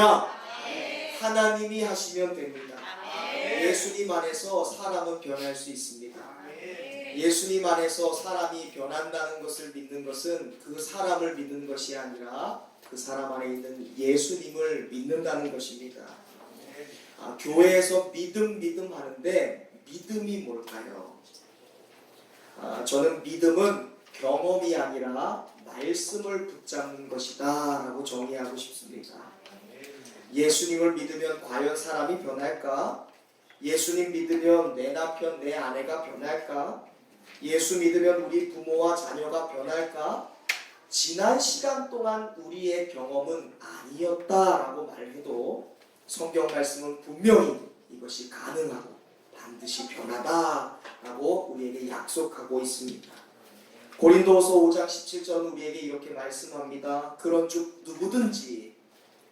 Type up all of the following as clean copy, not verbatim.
할렐루야. 하나님이 하시면 됩니다. 예수님 안에서 사람은 변할 수 있습니다. 예수님 안에서 사람이 변한다는 것을 믿는 것은 그 사람을 믿는 것이 아니라 그 사람 안에 있는 예수님을 믿는다는 것입니다. 교회에서 믿음 하는데 믿음이 뭘까요? 저는 믿음은 경험이 아니라 말씀을 붙잡는 것이다 라고 정의하고 싶습니다. 예수님을 믿으면 과연 사람이 변할까? 예수님 믿으면 내 남편, 내 아내가 변할까? 예수 믿으면 우리 부모와 자녀가 변할까? 지난 시간 동안 우리의 경험은 아니었다라고 말해도 성경 말씀은 분명히 이것이 가능하고 반드시 변하다라고 우리에게 약속하고 있습니다. 고린도후서 5장 17절 우리에게 이렇게 말씀합니다. 그런즉 누구든지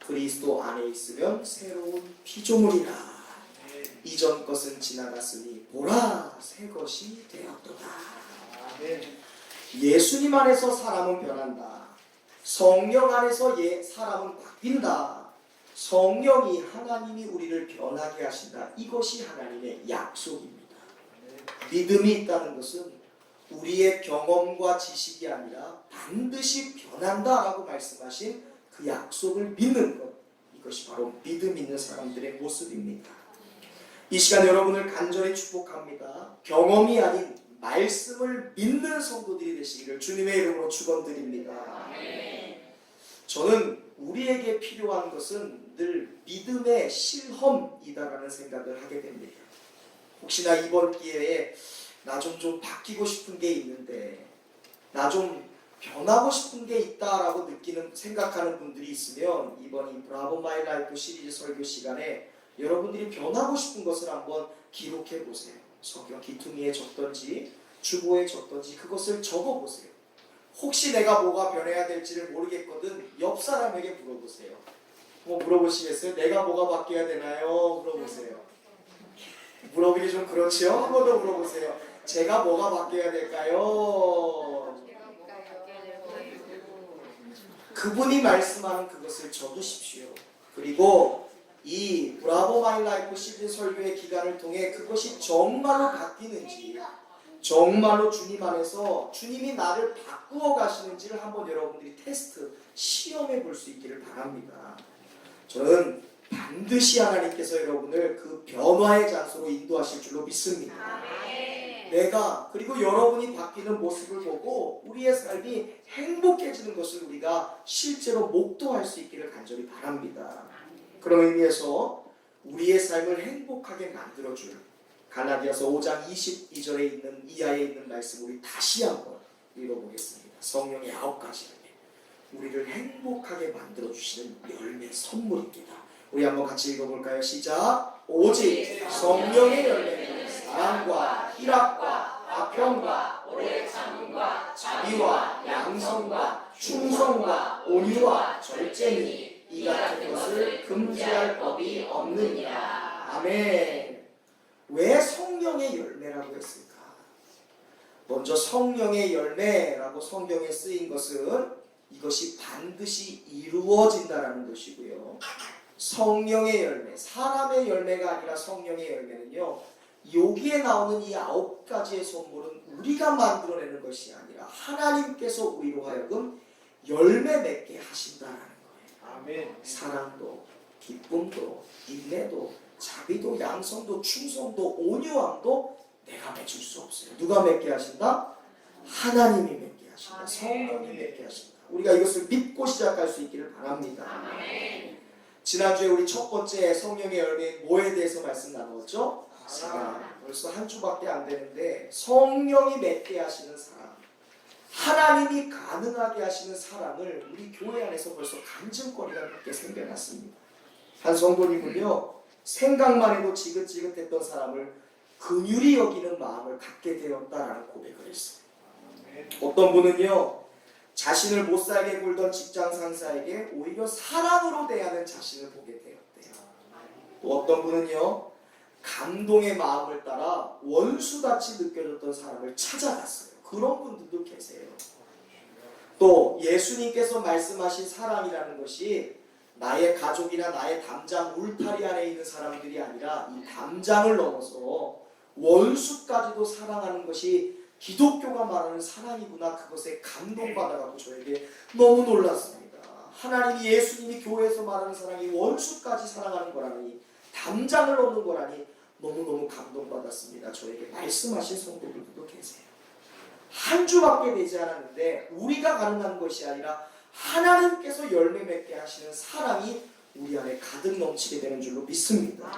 그리스도 안에 있으면 새로운 피조물이라. 이전 것은 지나갔으니 보라 새 것이 되었도다. 예수님 안에서 사람은 변한다. 성령 안에서 사람은 바뀐다. 성령이 하나님이 우리를 변하게 하신다. 이것이 하나님의 약속입니다. 믿음이 있다는 것은 우리의 경험과 지식이 아니라 반드시 변한다라고 말씀하신 그 약속을 믿는 것. 이것이 바로 믿음 있는 사람들의 모습입니다. 이 시간 여러분을 간절히 축복합니다. 경험이 아닌 말씀을 믿는 성도들이 되시기를 주님의 이름으로 축원드립니다. 저는 우리에게 필요한 것은 늘 믿음의 실험이다라는 생각을 하게 됩니다. 혹시나 이번 기회에 나 좀 바뀌고 싶은 게 있는데, 나 좀 변하고 싶은 게 있다라고 생각하는 분들이 있으면 이번 이 브라보 마이 라이프 시리즈 설교 시간에 여러분들이 변하고 싶은 것을 한번 기록해 보세요. 성경 기퉁이에 적던지 주보에 적던지 그것을 적어 보세요. 혹시 내가 뭐가 변해야 될지를 모르겠거든 옆 사람에게 물어보세요. 뭐 물어보시겠어요? 내가 뭐가 바뀌어야 되나요? 물어보세요. 물어보기 좀 그렇지요? 한 번 더 물어보세요. 제가 뭐가 바뀌어야 될까요? 그분이 말씀하는 그것을 적으십시오. 그리고 이 브라보 마이 라이프 시즌 설교의 기간을 통해 그것이 정말로 바뀌는지, 정말로 주님 안에서 주님이 나를 바꾸어 가시는지를 한번 여러분들이 테스트, 시험해 볼 수 있기를 바랍니다. 저는 반드시 하나님께서 여러분을 그 변화의 장소로 인도하실 줄로 믿습니다. 그리고 여러분이 바뀌는 모습을 보고 우리의 삶이 행복해지는 것을 우리가 실제로 목도할 수 있기를 간절히 바랍니다. 그런 의미에서 우리의 삶을 행복하게 만들어줄 갈라디아서 5장 22절에 있는 이하에 있는 말씀 우리 다시 한번 읽어보겠습니다. 성령의 9가지 열매, 우리를 행복하게 만들어주시는 열매 선물입니다. 우리 한번 같이 읽어볼까요? 시작! 오직 성령의 열매는 사랑과 희락과 화평과 오래 참음과 자비와 양성과 충성과 온유와 절제니 이 같은 것을 금지할 법이 없느니라. 아멘. 왜 성령의 열매라고 했을까? 먼저 성령의 열매라고 성경에 쓰인 것은 이것이 반드시 이루어진다라는 것이고요. 성령의 열매, 사람의 열매가 아니라 성령의 열매는요, 여기에 나오는 이 9가지의 선물은 우리가 만들어내는 것이 아니라 하나님께서 우리로 하여금 열매 맺게 하신다라는 거예요. 아멘. 사랑도, 기쁨도, 인내도, 자비도, 양성도, 충성도, 온유함도 내가 맺을 수 없어요. 누가 맺게 하신다? 하나님이 맺게 하신다. 성령이 맺게 하신다. 우리가 이것을 믿고 시작할 수 있기를 바랍니다. 아멘. 지난주에 우리 첫 번째 성령의 열매 뭐에 대해서 말씀 나누었죠? 사랑. 벌써 한 주밖에 안 되는데 성령이 맺게 하시는 사랑, 하나님이 가능하게 하시는 사랑을 우리 교회 안에서 벌써 간증거리가 그렇게 생겨났습니다. 한 성도님은요, 생각만 해도 지긋지긋했던 사람을 긍휼히 여기는 마음을 갖게 되었다라는 고백을 했어요. 어떤 분은요, 자신을 못살게 굴던 직장 상사에게 오히려 사랑으로 대하는 자신을 보게 되었대요. 또 어떤 분은요, 감동의 마음을 따라 원수같이 느껴졌던 사람을 찾아갔어요. 그런 분들도 계세요. 또 예수님께서 말씀하신 사랑이라는 것이 나의 가족이나 나의 담장 울타리 안에 있는 사람들이 아니라 이 담장을 넘어서 원수까지도 사랑하는 것이 기독교가 말하는 사랑이구나. 그것에 감동받아가지고 저에게 너무 놀랐습니다. 하나님이 예수님이 교회에서 말하는 사랑이 원수까지 사랑하는 거라니, 담장을 넘는 거라니 너무너무 감동받았습니다. 저에게 말씀하신 성도들도 계세요. 한 주밖에 되지 않았는데 우리가 가능한 것이 아니라 하나님께서 열매 맺게 하시는 사랑이 우리 안에 가득 넘치게 되는 줄로 믿습니다.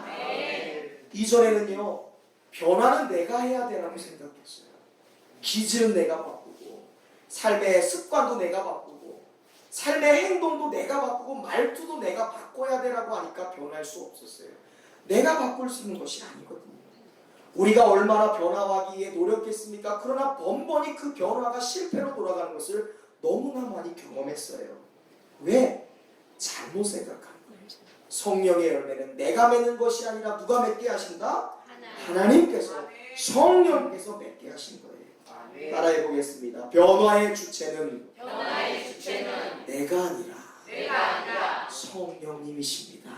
이전에는요, 변화는 내가 해야 되라고 생각했어요. 기질은 내가 바꾸고, 삶의 습관도 내가 바꾸고, 삶의 행동도 내가 바꾸고, 말투도 내가 바꿔야 되라고 하니까 변할 수 없었어요. 내가 바꿀 수 있는 것이 아니거든요. 우리가 얼마나 변화하기 위해 노력했습니까? 그러나 번번이 그 변화가 실패로 돌아가는 것을 너무나 많이 경험했어요. 왜? 잘못 생각한 거예요. 성령의 열매는 내가 맺는 것이 아니라 누가 맺게 하신다? 하나님께서, 성령께서 맺게 하신 거예요. 따라해 보겠습니다. 변화의 주체는 내가 아니라 성령님이십니다.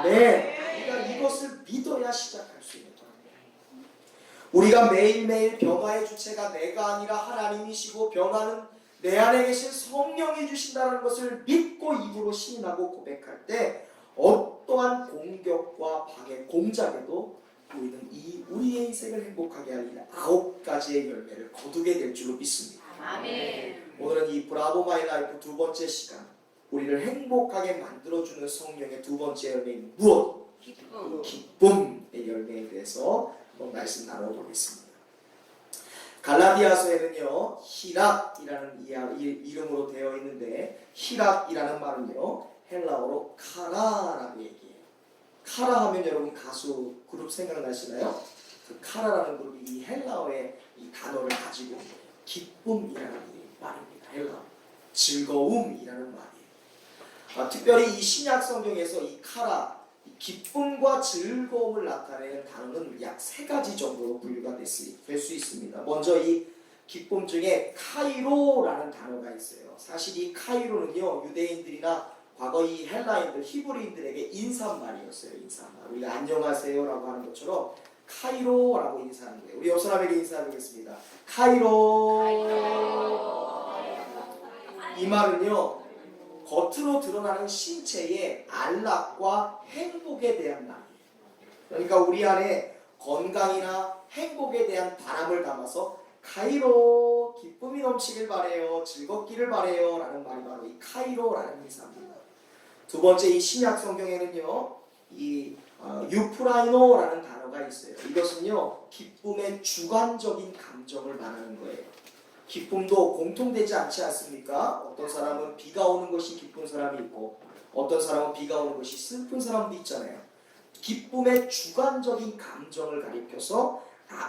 네, 우리가 이것을 믿어야 시작할 수 있는 겁니다. 우리가 매일매일 변화의 주체가 내가 아니라 하나님이시고 변화는 내 안에 계신 성령이 주신다는 것을 믿고 입으로 시인하고 고백할 때 어떠한 공격과 방해, 공작에도 우리는 이 우리의 인생을 행복하게 하는 9가지의 열매를 거두게 될 줄로 믿습니다. 아멘. 오늘은 이 브라보 마이 라이프 두 번째 시간, 우리를 행복하게 만들어주는 성령의 두 번째 열매인 무엇? 기쁨의 열매에 대해서 한번 말씀 나눠보겠습니다. 갈라디아서에는요, 희락이라는 이름으로 되어 있는데, 희락이라는 말은요, 헬라어로 카라라고 얘기해요. 카라 하면 여러분 가수 그룹 생각나시나요? 그 카라라는 그룹이 이 헬라어의 이 단어를 가지고 있는 기쁨이라는 말입니다. 헬라어. 즐거움이라는 말이에요. 특별히 이 신약 성경에서 이 카라, 이 기쁨과 즐거움을 나타내는 단어는 약 3가지 정도로 분류가 될 수 있습니다. 먼저 이 기쁨 중에 카이로라는 단어가 있어요. 사실 이 카이로는요, 유대인들이나 과거 이 헬라인들, 히브리인들에게 인사말이었어요. 인사말. 우리가 안녕하세요라고 하는 것처럼 카이로라고 인사하는 거예요. 우리 옆 사람에게 인사하겠습니다. 카이로. 이 말은요, 겉으로 드러나는 신체의 안락과 행복에 대한 말이에요. 그러니까 우리 안에 건강이나 행복에 대한 바람을 담아서 카이로, 기쁨이 넘치길 바래요, 즐겁기를 바래요 라는 말이 바로 이 카이로라는 인사입니다. 두 번째, 이 신약 성경에는요, 이 유프라이노라는 단어가 있어요. 이것은요, 기쁨의 주관적인 감정을 말하는 거예요. 기쁨도 공통되지 않지 않습니까? 어떤 사람은 비가 오는 것이 기쁜 사람이 있고, 어떤 사람은 비가 오는 것이 슬픈 사람도 있잖아요. 기쁨의 주관적인 감정을 가리켜서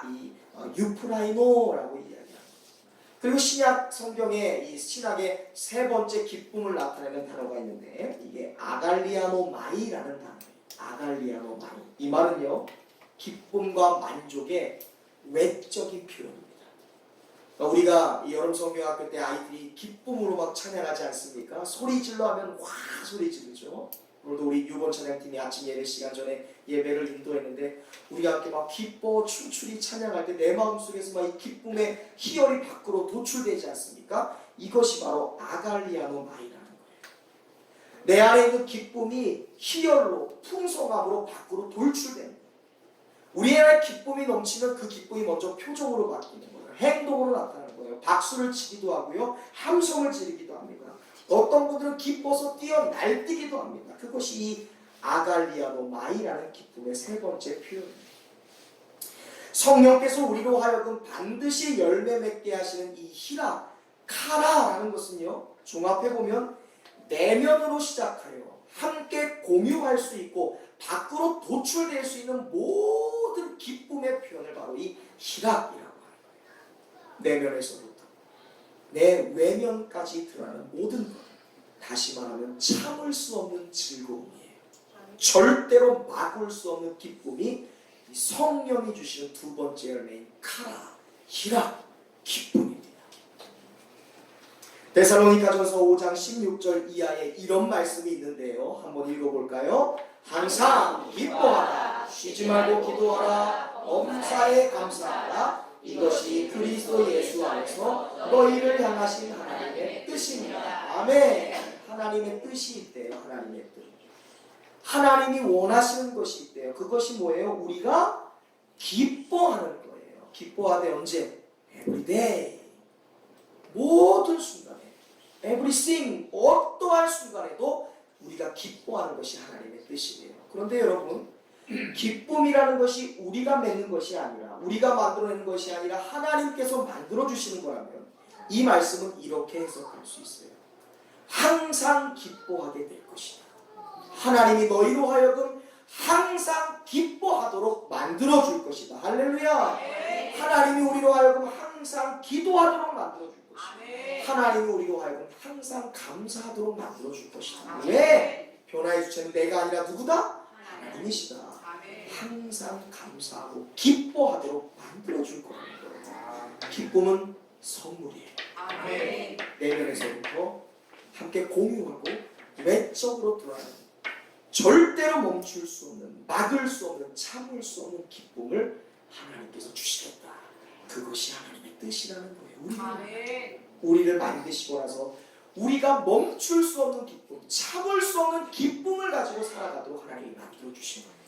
이 유프라이노라고 이야기합니다. 그리고 신약 성경에 이 신학의 3번째 기쁨을 나타내는 단어가 있는데, 이게 아갈리아노 마이라는 단어예요. 아갈리아노 마이. 이 말은요, 기쁨과 만족의 외적인 표현입니다. 우리가 여름 성경학교 때 아이들이 기쁨으로 막 찬양하지 않습니까? 소리 질러 하면 와 소리 지르죠. 오늘도 우리 유번 찬양팀이 아침 예배 시간 전에 예배를 인도했는데, 우리가 함께 막 기뻐 춤추리 찬양할 때 내 마음속에서 막 이 기쁨의 희열이 밖으로 도출되지 않습니까? 이것이 바로 아갈리아노 마이라는 거예요. 내 안에 있는 기쁨이 희열로, 풍성함으로 밖으로 돌출됩니다. 우리 안에 기쁨이 넘치면 그 기쁨이 먼저 표정으로 바뀌는 거예요. 행동으로 나타나는 거예요. 박수를 치기도 하고요, 함성을 지르기도 합니다. 어떤 분들은 기뻐서 뛰어 날뛰기도 합니다. 그것이 이 아갈리아노 마이라는 기쁨의 3번째 표현입니다. 성령께서 우리로 하여금 반드시 열매 맺게 하시는 이 희락, 카라라는 것은요, 종합해보면 내면으로 시작하여 함께 공유할 수 있고 밖으로 도출될 수 있는 모든 기쁨의 표현을 바로 이 희락이라고 하는 거예요. 내면에서부터 내 외면까지 드러나는 모든 것, 다시 말하면 참을 수 없는 즐거움이에요. 절대로 막을 수 없는 기쁨이 성령이 주시는 2번째 열매인 카라, 희락, 기쁨입니다. 데살로니가전서 5장 16절 이하에 이런 말씀이 있는데요. 한번 읽어볼까요? 항상 기뻐하라, 쉬지 말고 기도하라, 범사에 감사하라. 이것이 그리스도 예수 안에서 너희를 향하신 하나님의 뜻입니다. 아멘. 하나님의 뜻이 있대요. 하나님의 뜻. 하나님이 원하시는 것이 있대요. 그것이 뭐예요? 우리가 기뻐하는 거예요. 기뻐하되 언제? Every day. 모든 순간에, everything, 어떠한 순간에도 우리가 기뻐하는 것이 하나님의 뜻이에요. 그런데 여러분, 기쁨이라는 것이 우리가 맺는 것이 아니라, 우리가 만들어내는 것이 아니라 하나님께서 만들어주시는 거라면 이 말씀은 이렇게 해석할 수 있어요. 항상 기뻐하게 될 것이다. 하나님이 너희로 하여금 항상 기뻐하도록 만들어줄 것이다. 할렐루야. 하나님이 우리로 하여금 항상 기도하도록 만들어줄 것이다. 하나님이 우리로 하여금 항상 감사하도록 만들어줄 것이다. 왜? 변화의 주체는 내가 아니라 누구다? 하나님이시다. 항상 감사하고 기뻐하도록 만들어줄 거라는 거예요. 기쁨은 선물이에요. 내면에서부터 함께 공유하고 외적으로 드러나는 절대로 멈출 수 없는, 막을 수 없는, 참을 수 없는 기쁨을 하나님께서 주시겠다. 그것이 하나님의 뜻이라는 거예요. 우리를 만드시고 나서 우리가 멈출 수 없는 기쁨, 참을 수 없는 기쁨을 가지고 살아가도록 하나님이 만들어주신 겁니다.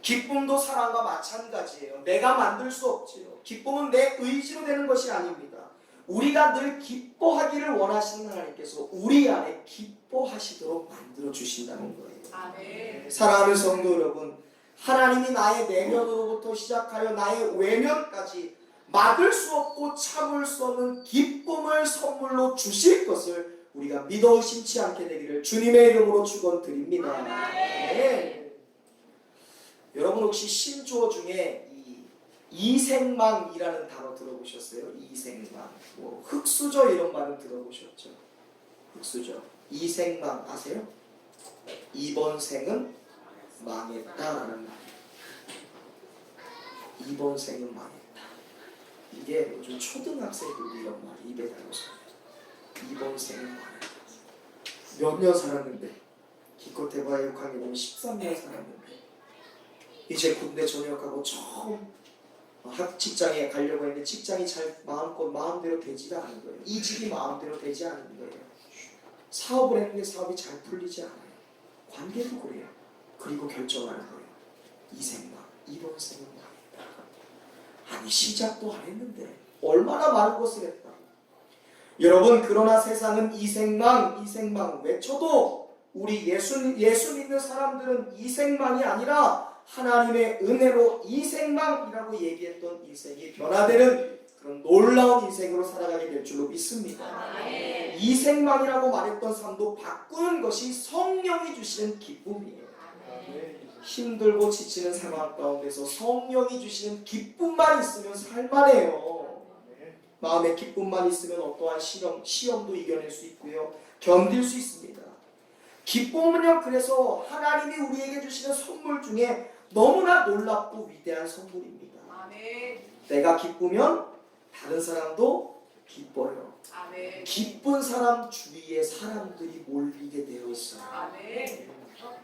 기쁨도 사랑과 마찬가지예요. 내가 만들 수 없지요. 기쁨은 내 의지로 되는 것이 아닙니다. 우리가 늘 기뻐하기를 원하시는 하나님께서 우리 안에 기뻐하시도록 만들어주신다는 거예요. 사랑하는 성도 여러분, 하나님이 나의 내면으로부터 시작하여 나의 외면까지 막을 수 없고 참을 수 없는 기쁨을 선물로 주실 것을 우리가 믿어 의심치 않게 되기를 주님의 이름으로 축원드립니다. 네. 여러분 혹시 신조어 중에 이생망이라는 단어 들어보셨어요? 이생망. 뭐 흙수저 이런 말은 들어보셨죠? 흙수저. 이생망 아세요? 이번 생은 망했다라는 말이에요. 이번 생은 망했다. 이게 요즘 초등학생들이 이런 말 입에 달아서 이번 생은 망했다. 몇 년 살았는데 기껏 해봐야 6학년 보면 13년 살았는데 이제 군대 전역하고 처음 직장에 가려고 했는데 직장이 잘 마음대로 되지 않은 거예요. 이직이 마음대로 되지 않는 거예요. 사업을 했는데 사업이 잘 풀리지 않아요. 관계도 그래요. 그리고 결정하는 거예요. 이 생각, 이번 생은 망했다. 아니 시작도 안 했는데 얼마나 많은 것을 했다. 여러분 그러나 세상은 이생망 외쳐도 우리 예수 믿는 사람들은 이생망이 아니라 하나님의 은혜로 이생망이라고 얘기했던 인생이 변화되는 그런 놀라운 인생으로 살아가게 될 줄로 믿습니다. 이생망이라고 말했던 삶도 바꾸는 것이 성령이 주시는 기쁨이에요. 힘들고 지치는 상황 가운데서 성령이 주시는 기쁨만 있으면 살만해요. 마음에 기쁨만 있으면 어떠한 시험도 이겨낼 수 있고요. 견딜 수 있습니다. 기쁨은요, 그래서 하나님이 우리에게 주시는 선물 중에 너무나 놀랍고 위대한 선물입니다. 내가 기쁘면 다른 사람도 기뻐요. 기쁜 사람 주위에 사람들이 몰리게 되어 있어요.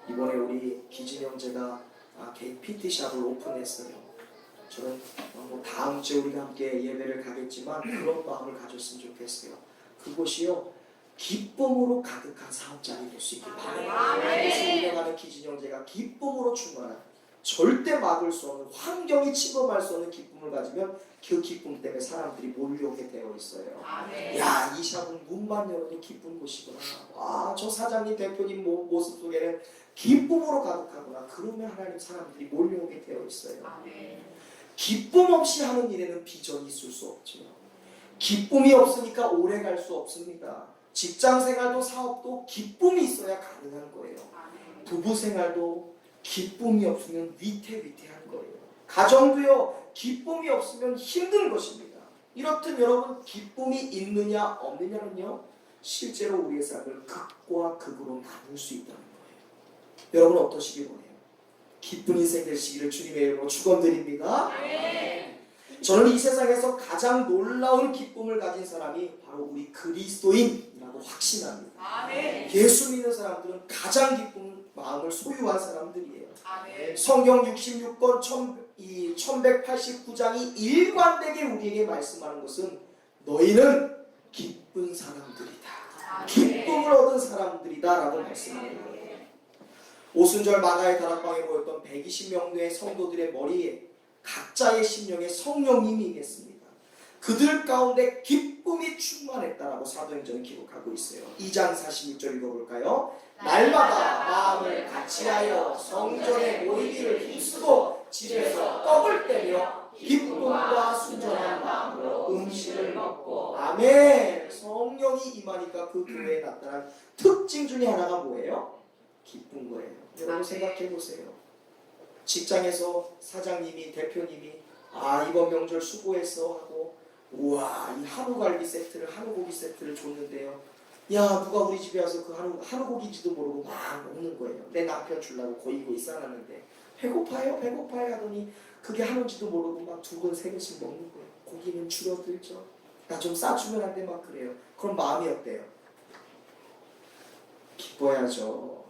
이번에 우리 기진 형제가 개인 PT샵을 오픈했어요. 저는 다음 주에 우리가 함께 예배를 가겠지만 그런 마음을 가졌으면 좋겠어요. 그곳이요 기쁨으로 가득한 사업장이 될 수 있길 바라요. 그래서 운영하는 기진 형제가 기쁨으로 충만한 절대 막을 수 없는 환경이 침범할 수 없는 기쁨을 가지면 그 기쁨 때문에 사람들이 몰려오게 되어 있어요. 야, 이 샵은 문만 열어도 기쁜 곳이구나. 와, 저 사장님 대표님 모습 속에는 기쁨으로 가득하구나. 그러면 하나님 사람들이 몰려오게 되어 있어요. 기쁨 없이 하는 일에는 비전이 있을 수 없죠. 기쁨이 없으니까 오래 갈 수 없습니다. 직장생활도 사업도 기쁨이 있어야 가능한 거예요. 부부생활도 기쁨이 없으면 위태위태한 거예요. 가정도요 기쁨이 없으면 힘든 것입니다. 이렇듯 여러분 기쁨이 있느냐 없느냐는요 실제로 우리의 삶을 극과 극으로 나눌 수 있다는 거예요. 여러분 어떠시길 원해요? 기쁜 인생 되시기를 주님의 이름으로 축원드립니다. 저는 이 세상에서 가장 놀라운 기쁨을 가진 사람이 바로 우리 그리스도인이라고 확신합니다. 아멘. 예수 믿는 사람들은 가장 기쁜 마음을 소유한 사람들이에요. 아멘. 성경 66권 1189장이 일관되게 우리에게 말씀하는 것은 너희는 기쁜 사람들이다. 기쁨을 얻은 사람들이다 라고 말씀합니다. 오순절 마가의 다락방에 모였던 120명의 성도들의 머리에 각자의 심령에 성령님이 임했습니다. 그들 가운데 기쁨이 충만했다라고 사도행전은 기록하고 있어요. 2장 46절 읽어볼까요? 날마다 마음을 같이하여 성전에 모이기를 힘쓰고 집에서 떡을 떼며 기쁨과 순전한 마음으로 음식을 먹고. 아멘. 성령이 임하니까 그 교회에 나타난 특징 중에 하나가 뭐예요? 기쁜 거예요. 여러분 생각해 보세요. 직장에서 사장님이 대표님이 이번 명절 수고했어 하고 우와 이 한우갈비 세트를 한우고기 세트를 줬는데요. 야 누가 우리 집에 와서 그 한우고기인지도 모르고 막 먹는 거예요. 내 남편 주려고 고이고이 싸놨는데 배고파요 하더니 그게 한우인지도 모르고 막 2근 3근씩 먹는 거예요. 고기는 줄어들죠. 나 좀 싸주면 안 돼 막 그래요. 그럼 마음이 어때요? 기뻐야죠.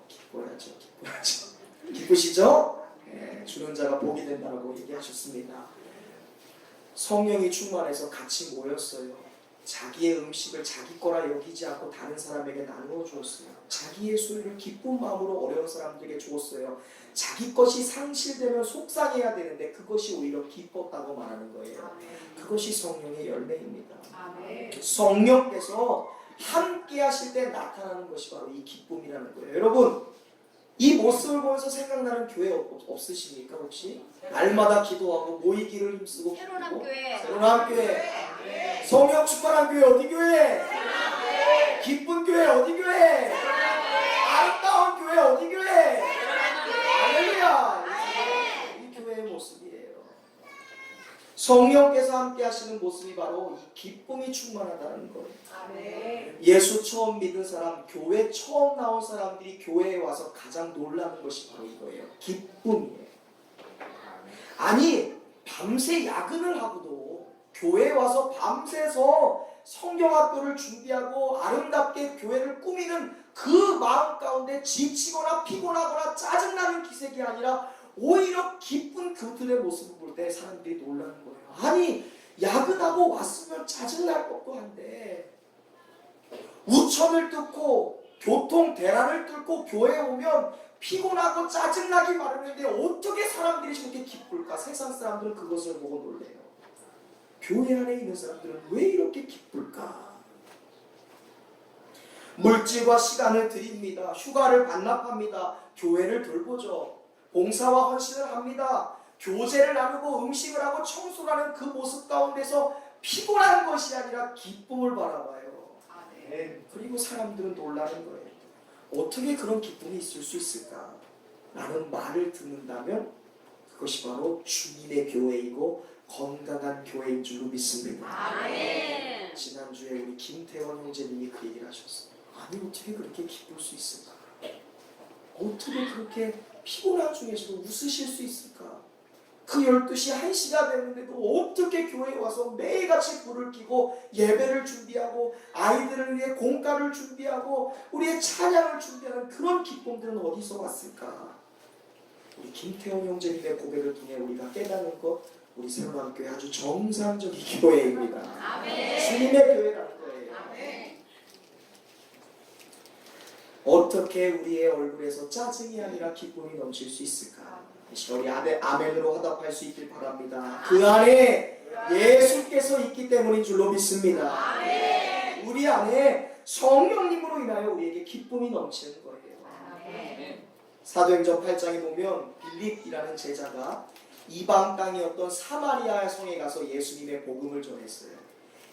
기쁘시죠? 네, 주는 자가 복이 된다고 얘기하셨습니다. 성령이 충만해서 같이 모였어요. 자기의 음식을 자기 거라 여기지 않고 다른 사람에게 나누어 주었어요. 자기의 소유를 기쁜 마음으로 어려운 사람들에게 주었어요. 자기 것이 상실되면 속상해야 되는데 그것이 오히려 기뻤다고 말하는 거예요. 그것이 성령의 열매입니다. 성령께서 함께 하실 때 나타나는 것이 바로 이 기쁨이라는 거예요. 여러분 이 모습을 보면서 생각나는 교회 없으십니까 혹시? 날마다 기도하고 모이기를 힘쓰고 새로운 교회. 새로운 교회. 성령 충만한 교회 어디 교회? 기쁜 교회 어디 교회? 아름다운 교회 어디 교회? 할렐루야. 이 교회의 모습이에요. 성령께서 함께 하시는 모습이 바로 이 기쁨이 충만하다는 거예요. 예수 처음 믿은 사람, 교회 처음 나온 사람들이 교회에 와서 가장 놀라는 것이 바로 이거예요. 기쁨이에요. 아니 밤새 야근을 하고도 교회에 와서 밤새서 성경학교를 준비하고 아름답게 교회를 꾸미는 그 마음 가운데 지치거나 피곤하거나 짜증나는 기색이 아니라 오히려 기쁜 그들의 모습을 볼 때 사람들이 놀라는 거예요. 아니 야근하고 왔으면 짜증날 것도 한데 우천을 뚫고 교통 대란을 뚫고 교회에 오면 피곤하고 짜증나기 마련인데 어떻게 사람들이 저렇게 기쁠까? 세상 사람들은 그것을 보고 놀래요. 교회 안에 있는 사람들은 왜 이렇게 기쁠까? 물질과 시간을 드립니다. 휴가를 반납합니다. 교회를 돌보죠. 봉사와 헌신을 합니다. 교제를 나누고 음식을 하고 청소를 하는 그 모습 가운데서 피곤한 것이 아니라 기쁨을 바라봐요. 그리고 사람들은 놀라는 거예요. 어떻게 그런 기쁨이 있을 수 있을까? 라는 말을 듣는다면 그것이 바로 주님의 교회이고 건강한 교회인 줄로 믿습니다. 아멘. 지난주에 우리 김태원 형제님이 그 얘기를 하셨어요. 아니 어떻게 그렇게 기쁠 수 있을까? 어떻게 그렇게 피곤한 중에서도 웃으실 수 있을까? 그 12시 1시가 됐는데도 어떻게 교회에 와서 매일같이 불을 켜고 예배를 준비하고 아이들을 위해 공과를 준비하고 우리의 찬양을 준비하는 그런 기쁨들은 어디서 왔을까? 우리 김태원 형제님의 고백을 통해 우리가 깨닫는 것, 우리 새로운교회 아주 정상적인 교회입니다. 아멘. 주님의 교회라는 거예요. 아멘. 어떻게 우리의 얼굴에서 짜증이 아니라 기쁨이 넘칠 수 있을까? 우리 안에 아멘으로 화답할 수 있길 바랍니다. 그 안에 예수께서 있기 때문인 줄로 믿습니다. 아멘. 우리 안에 성령님으로 인하여 우리에게 기쁨이 넘치는 거예요. 아멘. 사도행전 8장에 보면 빌립이라는 제자가 이방 땅이었던 사마리아 성에 가서 예수님의 복음을 전했어요.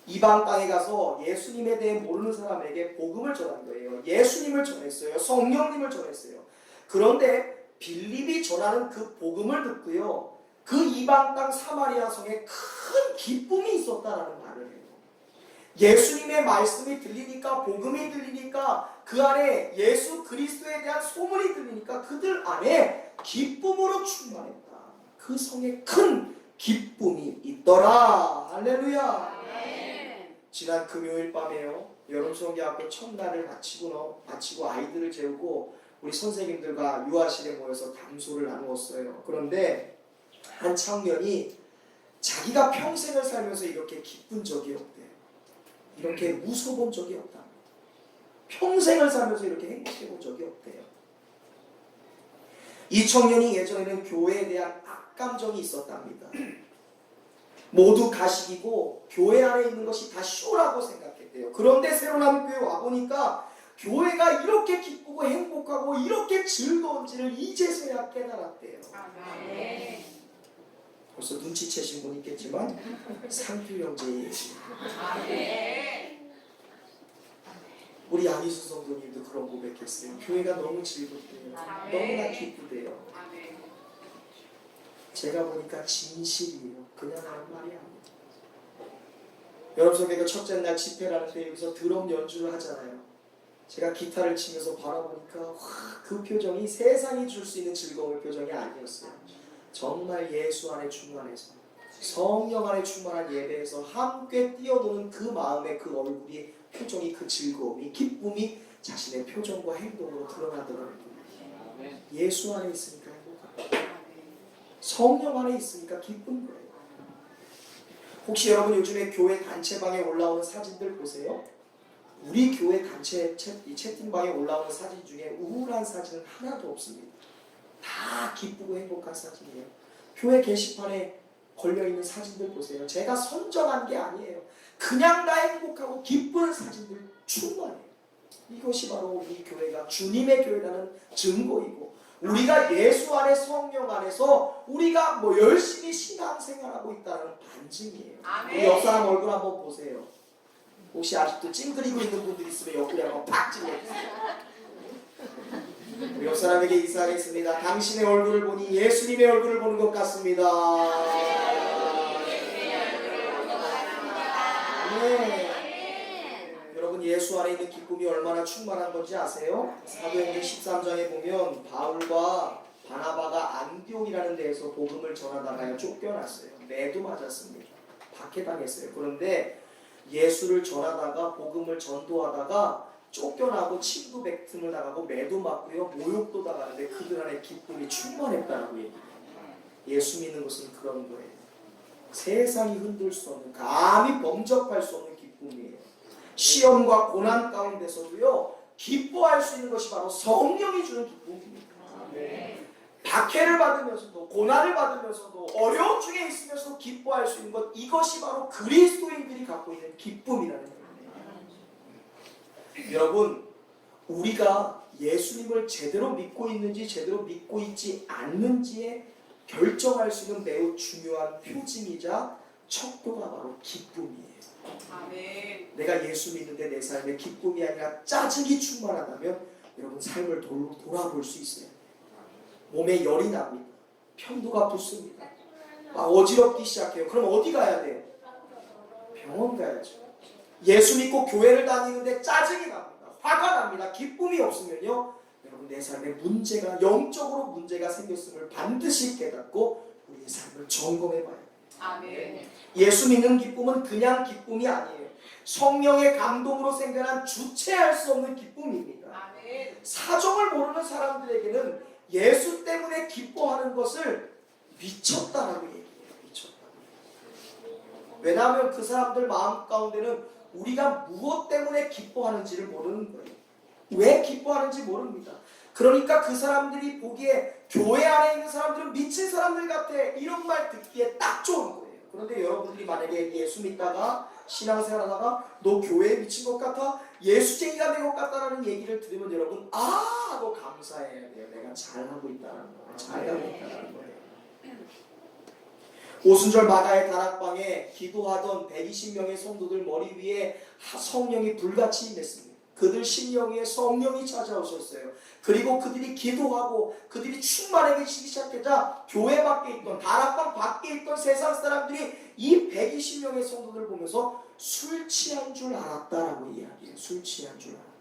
이방 땅에 가서 예수님에 대해 모르는 사람에게 복음을 전한 거예요. 예수님을 전했어요. 성령님을 전했어요. 그런데 빌립이 전하는 그 복음을 듣고요, 그 이방 땅 사마리아 성에 큰 기쁨이 있었다라는 말을 해요. 예수님의 말씀이 들리니까, 복음이 들리니까, 그 안에 예수 그리스도에 대한 소문이 들리니까 그들 안에 기쁨으로 충만했다. 그 성에 큰 기쁨이 있더라. 할렐루야. 아멘. 지난 금요일 밤에요. 여름수영대학교 첫날을 마치고 아이들을 재우고 우리 선생님들과 유아실에 모여서 담소를 나누었어요. 그런데 한 청년이 자기가 평생을 살면서 이렇게 기쁜 적이 없대요. 이렇게 웃어본 적이 없다. 평생을 살면서 이렇게 행복해본 적이 없대요. 이 청년이 예전에는 교회에 대한 악감정이 있었답니다. 모두 가식이고 교회 안에 있는 것이 다 쇼라고 생각했대요. 그런데 새로운 교회 와보니까 교회가 이렇게 기쁘고 행복하고 이렇게 즐거운지를 이제서야 깨달았대요. 아멘. 벌써 눈치채신 분 있겠지만 상필 형제의 얘기. 아멘. 우리 안희수 성도님도 그런 고백했어요. 교회가 너무 즐겁대요. 너무나 기쁘대요. 아멘. 제가 보니까 진실이에요. 그냥 하는 말이 아니에요. 여러분 성교가 첫째 날 집회라는데 여기서 드럼 연주를 하잖아요. 제가 기타를 치면서 바라보니까 와, 그 표정이 세상이 줄 수 있는 즐거움의 표정이 아니었어요. 정말 예수 안에 충만해서 성령 안에 충만한 예배에서 함께 뛰어도는 그 마음의 그 얼굴이 표정이 그 즐거움이 기쁨이 자신의 표정과 행동으로 드러나더라고요. 예수 안에 있으니까 행복합니다. 성령 안에 있으니까 기쁜 거예요. 혹시 여러분 요즘에 교회 단체방에 올라오는 사진들 보세요. 우리 교회 단체 채팅방에 올라오는 사진 중에 우울한 사진은 하나도 없습니다. 다 기쁘고 행복한 사진이에요. 교회 게시판에 걸려있는 사진들 보세요. 제가 선정한 게 아니에요. 그냥 다 행복하고 기쁜 사진들 충만해요. 이것이 바로 우리 교회가 주님의 교회라는 증거이고 우리가 예수 안에 성령 안에서 우리가 열심히 신앙생활하고 있다는 반증이에요. 아멘. 우리 옆 사람 얼굴 한번 보세요. 혹시 아직도 찡그리고 있는 분들 있으면 옆구리 한번 팍 찔러주세요. 우리 옆 사람에게 인사하겠습니다. 당신의 얼굴을 보니 예수님의 얼굴을 보는 것 같습니다. 네. 여러분 예수 안에 있는 기쁨이 얼마나 충만한 건지 아세요? 사도행전 13장에 보면 바울과 바나바가 안디옥이라는 데에서 복음을 전하다가 쫓겨났어요. 매도 맞았습니다. 박해당했어요. 그런데 예수를 전하다가 복음을 전도하다가 쫓겨나고 친구 뱉음을 당하고 매도 맞고요. 모욕도 당하는데 그들 안에 기쁨이 충만했다라고 얘기해요. 예수 믿는 것은 그런 거예요. 세상이 흔들 수 없는 감히 범접할 수 없는 기쁨이에요. 시험과 고난 가운데서도요 기뻐할 수 있는 것이 바로 성령이 주는 기쁨입니다. 박해를 받으면서도 고난을 받으면서도 어려움 중에 있으면서도 기뻐할 수 있는 것 이것이 바로 그리스도인들이 갖고 있는 기쁨이라는 거예요. 여러분 우리가 예수님을 제대로 믿고 있는지 제대로 믿고 있지 않는지에 결정할 수 있는 매우 중요한 표징이자 척도가 바로 기쁨이에요. 아멘. 내가 예수 믿는데 내 삶에 기쁨이 아니라 짜증이 충만하다면 여러분 삶을 돌아볼 수 있어요. 몸에 열이 납니다. 편도가 붓습니다. 어지럽기 시작해요. 그럼 어디 가야 돼요? 병원 가야죠. 예수 믿고 교회를 다니는데 짜증이 납니다. 화가 납니다. 기쁨이 없으면요 여러분 내 삶에 문제가 영적으로 문제가 생겼음을 반드시 깨닫고 우리의 삶을 점검해 봐요. 아멘. 예수 믿는 기쁨은 그냥 기쁨이 아니에요. 성령의 감동으로 생겨난 주체할 수 없는 기쁨입니다. 아멘. 사정을 모르는 사람들에게는 예수 때문에 기뻐하는 것을 미쳤다라고 얘기해요. 미쳤다. 왜냐하면 그 사람들 마음 가운데는 우리가 무엇 때문에 기뻐하는지를 모르는 거예요. 왜 기뻐하는지 모릅니다. 그러니까 그 사람들이 보기에 교회 안에 있는 사람들은 미친 사람들 같아 이런 말 듣기에 딱 좋은 거예요. 그런데 여러분들이 만약에 예수 믿다가 신앙생활하다가 너 교회에 미친 것 같아? 예수쟁이가 된 것 같다라는 얘기를 들으면 여러분 하고 감사해야 돼요. 내가 잘하고 있다는 거예요. 잘하고 있다는 거예요. 오순절 마가의 다락방에 기도하던 120명의 성도들 머리 위에 성령이 불같이 임했습니다. 그들 심령 위에 성령이 찾아오셨어요. 그리고 그들이 기도하고 그들이 충만해지기 시작하자 교회 밖에 있던 다락방 밖에 있던 세상 사람들이 이 120명의 성도들을 보면서 술 취한 줄 알았다라고 이야기해요. 술 취한 줄 알았다.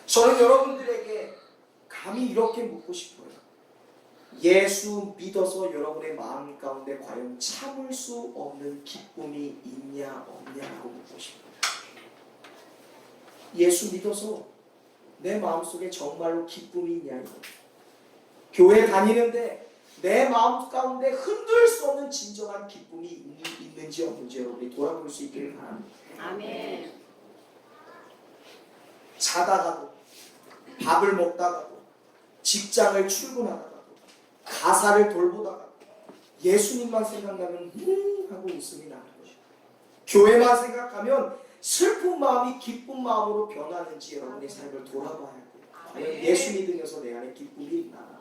저는 여러분들에게 감히 이렇게 묻고 싶어요. 예수 믿어서 여러분의 마음 가운데 과연 참을 수 없는 기쁨이 있냐 없냐라고 묻고 싶어요. 예수 믿어서 내 마음속에 정말로 기쁨이 있냐 이거. 교회 다니는데 내 마음 가운데 흔들 수 없는 진정한 기쁨이 있는지 없는지 여러분이 돌아볼 수 있기를 바랍니다. 아멘. 자다가도 밥을 먹다가도 직장을 출근하다가도 가사를 돌보다가도 예수님만 생각나면 하고 웃음이 나는 거죠. 교회만 생각하면 슬픈 마음이 기쁜 마음으로 변하는지 여러분의 삶을 돌아봐야 돼요. 과연 예수 믿으면서 내 안에 기쁨이 있나?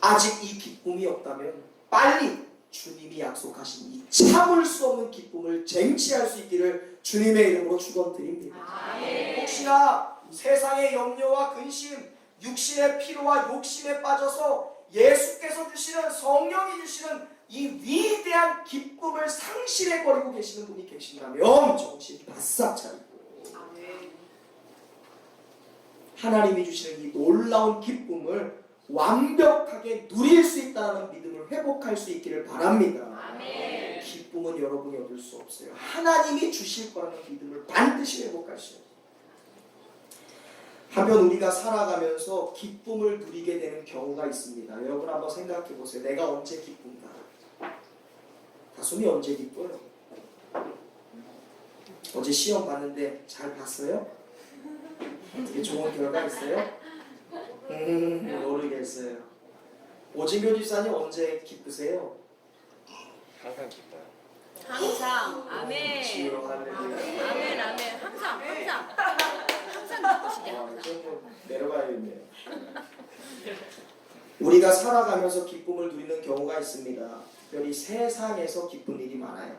아직 이 기쁨이 없다면 빨리 주님이 약속하신 이 참을 수 없는 기쁨을 쟁취할 수 있기를 주님의 이름으로 축원드립니다. 혹시나 세상의 염려와 근심, 육신의 피로와 욕심에 빠져서 예수께서 주시는 성령이 주시는 이 위대한 기쁨을 상실해버리고 계시는 분이 계신다면 정신 바싹 차리고 하나님이 주시는 이 놀라운 기쁨을 완벽하게 누릴 수 있다는 믿음을 회복할 수 있기를 바랍니다. 아멘. 기쁨은 여러분이 얻을 수 없어요. 하나님이 주실 거라는 믿음을 반드시 회복하셔야 돼요. 한편 우리가 살아가면서 기쁨을 누리게 되는 경우가 있습니다. 여러분 한번 생각해 보세요. 내가 언제 기쁜가? 가슴이 언제 기뻐요? 어제 시험 봤는데 잘 봤어요? 어떻게 좋은 결과 있어요? 모르겠어요. 오진교 집사님 언제 기쁘세요? 항상 기뻐요. 항상. 아멘. 주여 할렐루야. 아멘. 아멘. 항상 기쁘시죠. 좀 내려가야겠네요. 우리가 살아가면서 기쁨을 누리는 경우가 있습니다. 특별히 세상에서 기쁜 일이 많아요.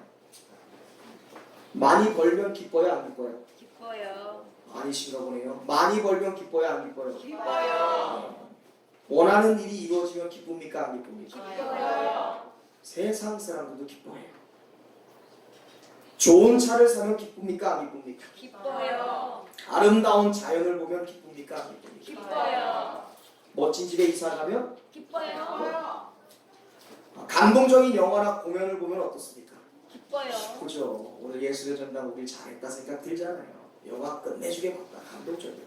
많이 벌면 기뻐요, 안 기뻐요? 기뻐요. 아니신가 보네요. 많이 벌면 기뻐요, 안 기뻐요? 기뻐요. 원하는 일이 이루어지면 기쁩니까, 안 기쁩니까? 기뻐요. 세상 사람들도 기뻐해요. 좋은 차를 사면 기쁩니까, 안 기쁩니까? 기뻐요. 아름다운 자연을 보면 기쁩니까, 안 기쁩니까? 기뻐요. 멋진 집에 이사 가면 기뻐요. 감동적인 영화나 공연을 보면 어떻습니까? 기뻐요. 그죠? 오늘 예술의 전당 오길 잘했다 생각 들잖아요. 영화 끝내주게 봤다. 감동적이야.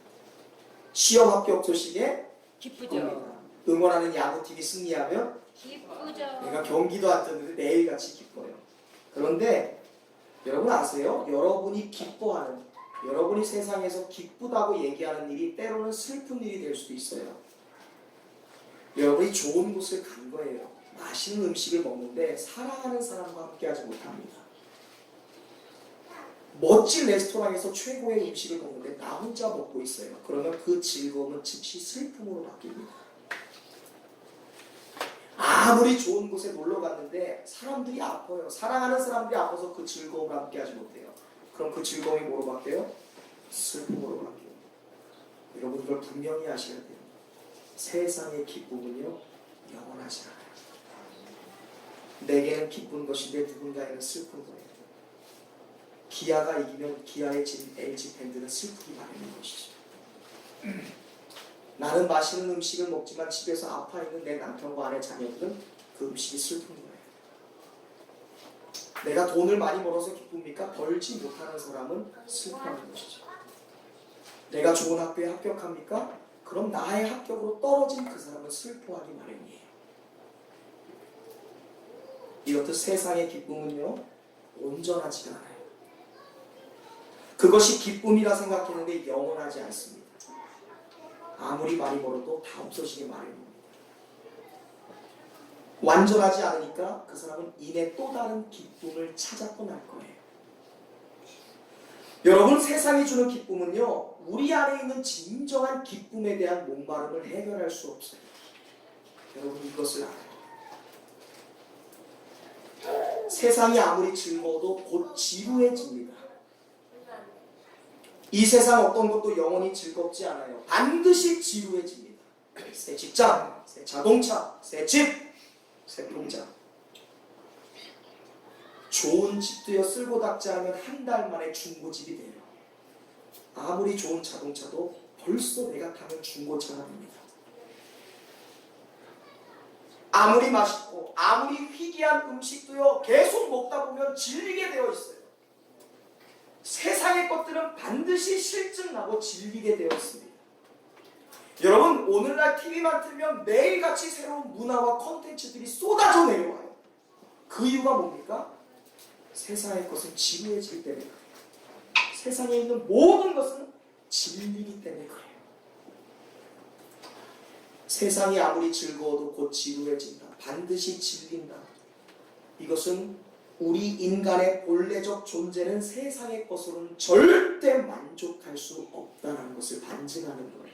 시험 합격 소식에 기쁘죠. 기쁩니다. 응원하는 야구팀이 승리하면 기쁘죠. 내가 경기도 안 뛰는데 매일같이 기뻐요. 그런데 여러분 아세요? 여러분이 기뻐하는, 여러분이 세상에서 기쁘다고 얘기하는 일이 때로는 슬픈 일이 될 수도 있어요. 여러분이 좋은 곳을 간 거예요. 맛있는 음식을 먹는데 사랑하는 사람과 함께하지 못합니다. 멋진 레스토랑에서 최고의 음식을 먹는데 나 혼자 먹고 있어요. 그러면 그 즐거움은 즉시 슬픔으로 바뀝니다. 아무리 좋은 곳에 놀러 갔는데 사람들이 아파요. 사랑하는 사람들이 아파서 그 즐거움을 함께하지 못해요. 그럼 그 즐거움이 뭐로 바뀌어요? 슬픔으로 바뀌어요. 여러분 이걸 분명히 아셔야 돼요. 세상의 기쁨은요 영원하지 않아요. 내게는 기쁜 것인데 누군가에는 슬픈 거예요. 기아가 이기면 기아의 진 LG 팬들은 슬프기 마련인 것이죠. 나는 맛있는 음식을 먹지만 집에서 아파 있는 내 남편과 아내 자녀들은 그 음식이 슬픈 거예요. 내가 돈을 많이 벌어서 기쁩니까? 벌지 못하는 사람은 슬퍼하는 것이죠. 내가 좋은 학교에 합격합니까? 그럼 나의 합격으로 떨어진 그 사람은 슬퍼하기 마련이에요. 이렇듯 세상의 기쁨은요 온전하지가 않아요. 그것이 기쁨이라 생각했는데 영원하지 않습니다. 아무리 많이 벌어도 다 없어지기 마련입니다. 완전하지 않으니까 그 사람은 이내 또 다른 기쁨을 찾아 떠날 거예요. 여러분 세상이 주는 기쁨은요 우리 안에 있는 진정한 기쁨에 대한 목마름을 해결할 수 없어요. 여러분 이것을 알아요. 세상이 아무리 즐거워도 곧 지루해집니다. 이 세상 어떤 것도 영원히 즐겁지 않아요. 반드시 지루해집니다. 새 직장, 새 자동차, 새 집, 새 통장. 좋은 집도요 쓸고 닦지 않으면 한 달 만에 중고집이 돼요. 아무리 좋은 자동차도 벌써 내가 타면 중고차가 됩니다. 아무리 맛있고 아무리 희귀한 음식도요 계속 먹다 보면 질리게 되어 있어요. 세상의 것들은 반드시 실증나고 질리게 되어 있습니다. 여러분, 오늘날 TV만 틀면 매일같이 새로운 문화와 콘텐츠들이 쏟아져 내려와요. 그 이유가 뭡니까? 세상의 것은 지루해지기 때문에 그래요. 세상에 있는 모든 것은 질리기 때문에 그래요. 세상이 아무리 즐거워도 곧 지루해진다. 반드시 질린다. 이것은 우리 인간의 본래적 존재는 세상의 것으로는 절대 만족할 수 없다는 것을 반증하는 거예요.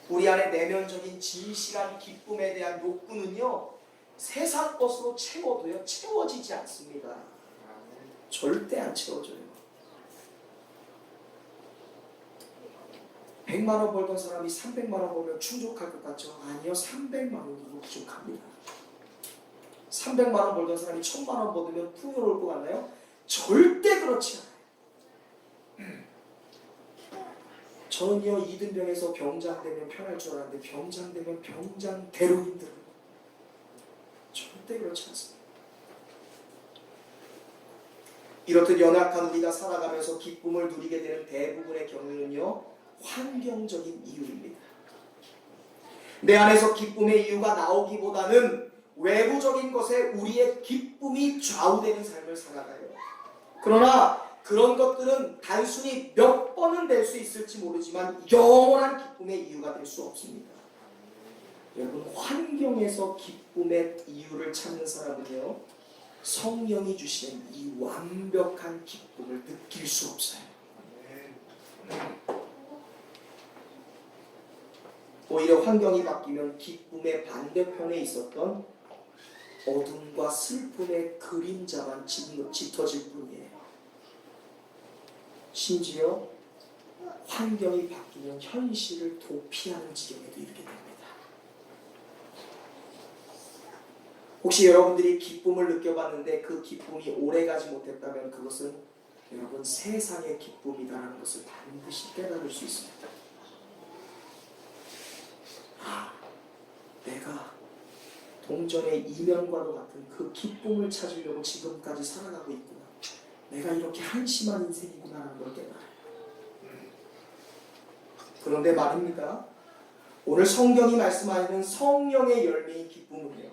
우리 안에 내면적인 진실한 기쁨에 대한 욕구는요, 세상 것으로 채워도요, 채워지지 않습니다. 절대 안 채워져요. 100만 원 벌던 사람이 300만 원 벌면 충족할 것 같죠? 아니요, 300만 원도 부족합니다. 300만 원 벌던 사람이 1000만 원 벌면 풍요로울 것 같나요? 절대 그렇지 않아요. 저는요, 이등병에서 병장 되면 편할 줄 알았는데 병장 되면 병장대로 힘들어요. 절대 그렇지 않습니다. 이렇듯 연약한 우리가 살아가면서 기쁨을 누리게 되는 대부분의 경우는요, 환경적인 이유입니다. 내 안에서 기쁨의 이유가 나오기보다는 외부적인 것에 우리의 기쁨이 좌우되는 삶을 살아가요. 그러나 그런 것들은 단순히 몇 번은 될 수 있을지 모르지만 영원한 기쁨의 이유가 될 수 없습니다. 여러분, 환경에서 기쁨의 이유를 찾는 사람은요, 성령이 주시는 이 완벽한 기쁨을 느낄 수 없어요. 오히려 환경이 바뀌면 기쁨의 반대편에 있었던 어둠과 슬픔의 그림자만 짙어질 뿐이에요. 심지어 환경이 바뀌면 현실을 도피하는 지경에도 이르게 됩니다. 혹시 여러분들이 기쁨을 느껴봤는데 그 기쁨이 오래가지 못했다면 그것은 여러분 세상의 기쁨이라는 것을 반드시 깨달을 수 있습니다. 내가 동전의 이면과도 같은 그 기쁨을 찾으려고 지금까지 살아가고 있구나. 내가 이렇게 한심한 인생이구나라는 걸 깨달아요. 그런데 말입니다. 오늘 성경이 말씀하는 성령의 열매인 기쁨은요,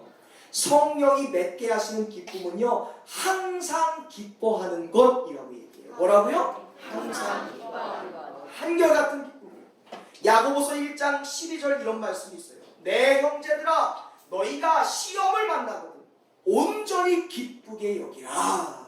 성령이 맺게 하시는 기쁨은요, 항상 기뻐하는 것이라고 얘기해요. 뭐라고요? 항상 기뻐하는 것. 한결같은 기쁨이에요. 야고보서 1장 12절 이런 말씀이 있어요. 내 형제들아, 너희가 시험을 만나거든 온전히 기쁘게 여기라.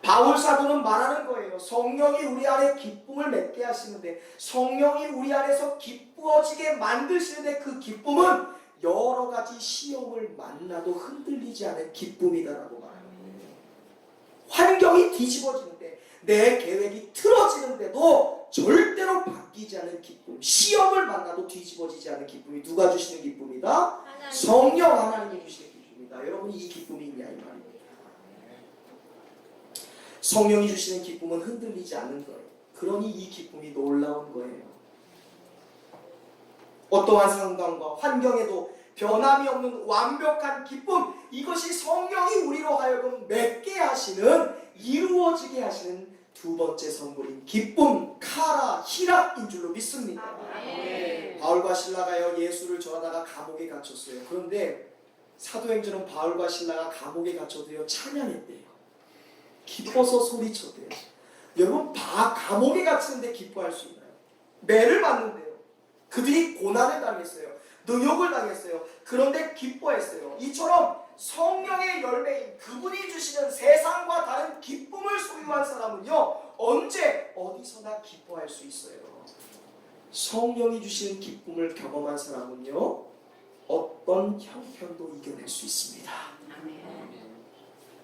바울 사도는 말하는 거예요. 성령이 우리 안에 기쁨을 맺게 하시는데, 성령이 우리 안에서 기쁘어지게 만드시는데 그 기쁨은 여러 가지 시험을 만나도 흔들리지 않은 기쁨이다라고 말합니다. 환경이 뒤집어지는데, 내 계획이 틀어지는데도 절대로 바뀌지 않은 기쁨, 시험을 만나도 뒤집어지지 않은 기쁨이 누가 주시는 기쁨이다? 성령 하나님이 주시는 기쁨이다. 여러분이 이 기쁨이 있냐 이 말입니다. 성령이 주시는 기쁨은 흔들리지 않는 거예요. 그러니 이 기쁨이 놀라운 거예요. 어떠한 상황과 환경에도 변함이 없는 완벽한 기쁨, 이것이 성령이 우리로 하여금 맺게 하시는, 이루어지게 하시는 두 번째 선물인 기쁨, 카라, 희락인 줄로 믿습니다. 바울과 실라가요, 예수를 전하다가 감옥에 갇혔어요. 그런데 사도행전은 바울과 실라가 감옥에 갇혀도요, 찬양했대요. 기뻐서 소리쳤대요. 여러분, 감옥에 갇히는데 기뻐할 수 있나요? 매를 맞는데요. 그들이 고난을 당했어요. 능욕을 당했어요. 그런데 기뻐했어요. 이처럼 성령의 열매인 그분이 주시는 세상과 다른 기쁨을 소유한 사람은요, 언제 어디서나 기뻐할 수 있어요. 성령이 주시는 기쁨을 경험한 사람은요, 어떤 형편도 이겨낼 수 있습니다.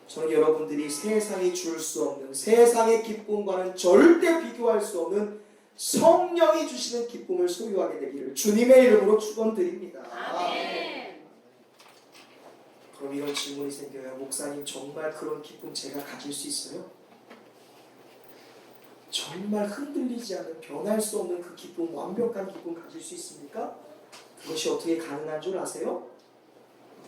저는 여러분들이 세상이 줄 수 없는, 세상의 기쁨과는 절대 비교할 수 없는 성령이 주시는 기쁨을 소유하게 되기를 주님의 이름으로 축원드립니다. 아멘. 그럼 이런 질문이 생겨요. 목사님, 정말 그런 기쁨 제가 가질 수 있어요? 정말 흔들리지 않는 변할 수 없는 그 기쁨, 완벽한 기쁨 가질 수 있습니까? 그것이 어떻게 가능한 줄 아세요?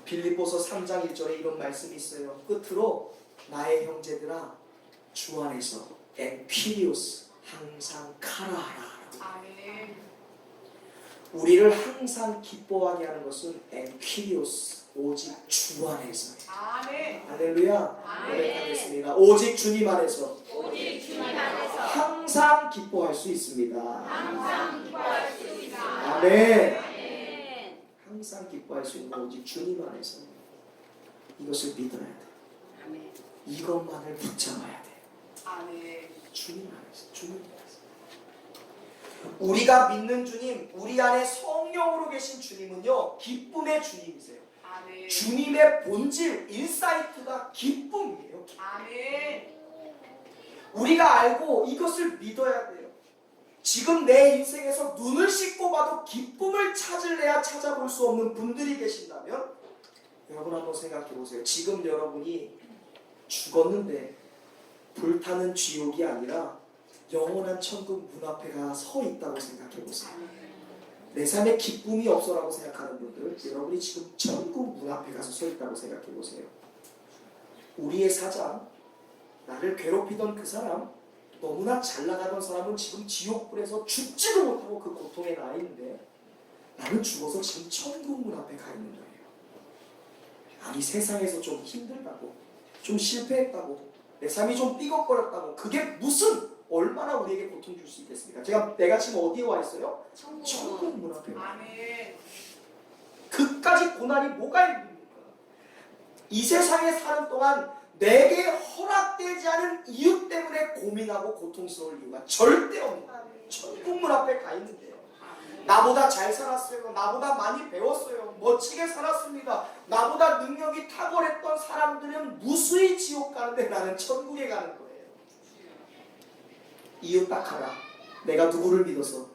빌립보서 3장 1절에 이런 말씀이 있어요. 끝으로 나의 형제들아 주 안에서 엔피리오스 항상 카라하라. 아멘. 우리를 항상 기뻐하게 하는 것은 엔피리오스 오직 주 안에서. 아멘. 할렐루야. 아멘. 고백하겠습니다. 오직 주님 안에서 오직 주님 안에서 항상 기뻐할 수 있습니다. 항상 기뻐할 수 있습니다. 아멘. 아멘. 항상 기뻐할 수 있는 오직 주님 안에서 이것을 믿어야 돼. 아멘. 이것만을 붙잡아야 돼. 아멘. 주님 안에서, 주님 안에서. 우리가 믿는 주님, 우리 안에 성령으로 계신 주님은요, 기쁨의 주님이세요. 아멘. 주님의 본질, 인사이트가 기쁨이에요. 아멘. 우리가 알고 이것을 믿어야 돼요. 지금 내 인생에서 눈을 씻고 봐도 기쁨을 찾을래야 찾아볼 수 없는 분들이 계신다면 여러분 한번 생각해 보세요. 지금 여러분이 죽었는데 불타는 지옥이 아니라 영원한 천국 문 앞에 가 서 있다고 생각해 보세요. 내 삶에 기쁨이 없어라고 생각하는 분들, 여러분이 지금 천국 문 앞에 가서 서 있다고 생각해 보세요. 우리의 사장, 나를 괴롭히던 그 사람, 너무나 잘 나가던 사람은 지금 지옥불에서 죽지도 못하고 그 고통에 나 있는데 나는 죽어서 지금 천국 문 앞에 가 있는 거예요. 아니 세상에서 좀 힘들다고, 좀 실패했다고, 내 삶이 좀 삐걱거렸다고 그게 무슨 얼마나 우리에게 고통 줄 수 있겠습니까? 내가 지금 어디에 와 있어요? 천국 문 앞에 와. 아멘. 그까지 고난이 뭐가 있습니까? 이 세상에 사는 동안 내게 허락되지 않은 이유 때문에 고민하고 고통스러울 이유가 절대 없는 천국 문 앞에 가 있는데요. 나보다 잘 살았어요. 나보다 많이 배웠어요. 멋지게 살았습니다. 나보다 능력이 탁월했던 사람들은 무수히 지옥 가는데 나는 천국에 가는 거예요. 이유 딱 하나. 내가 누구를 믿어서?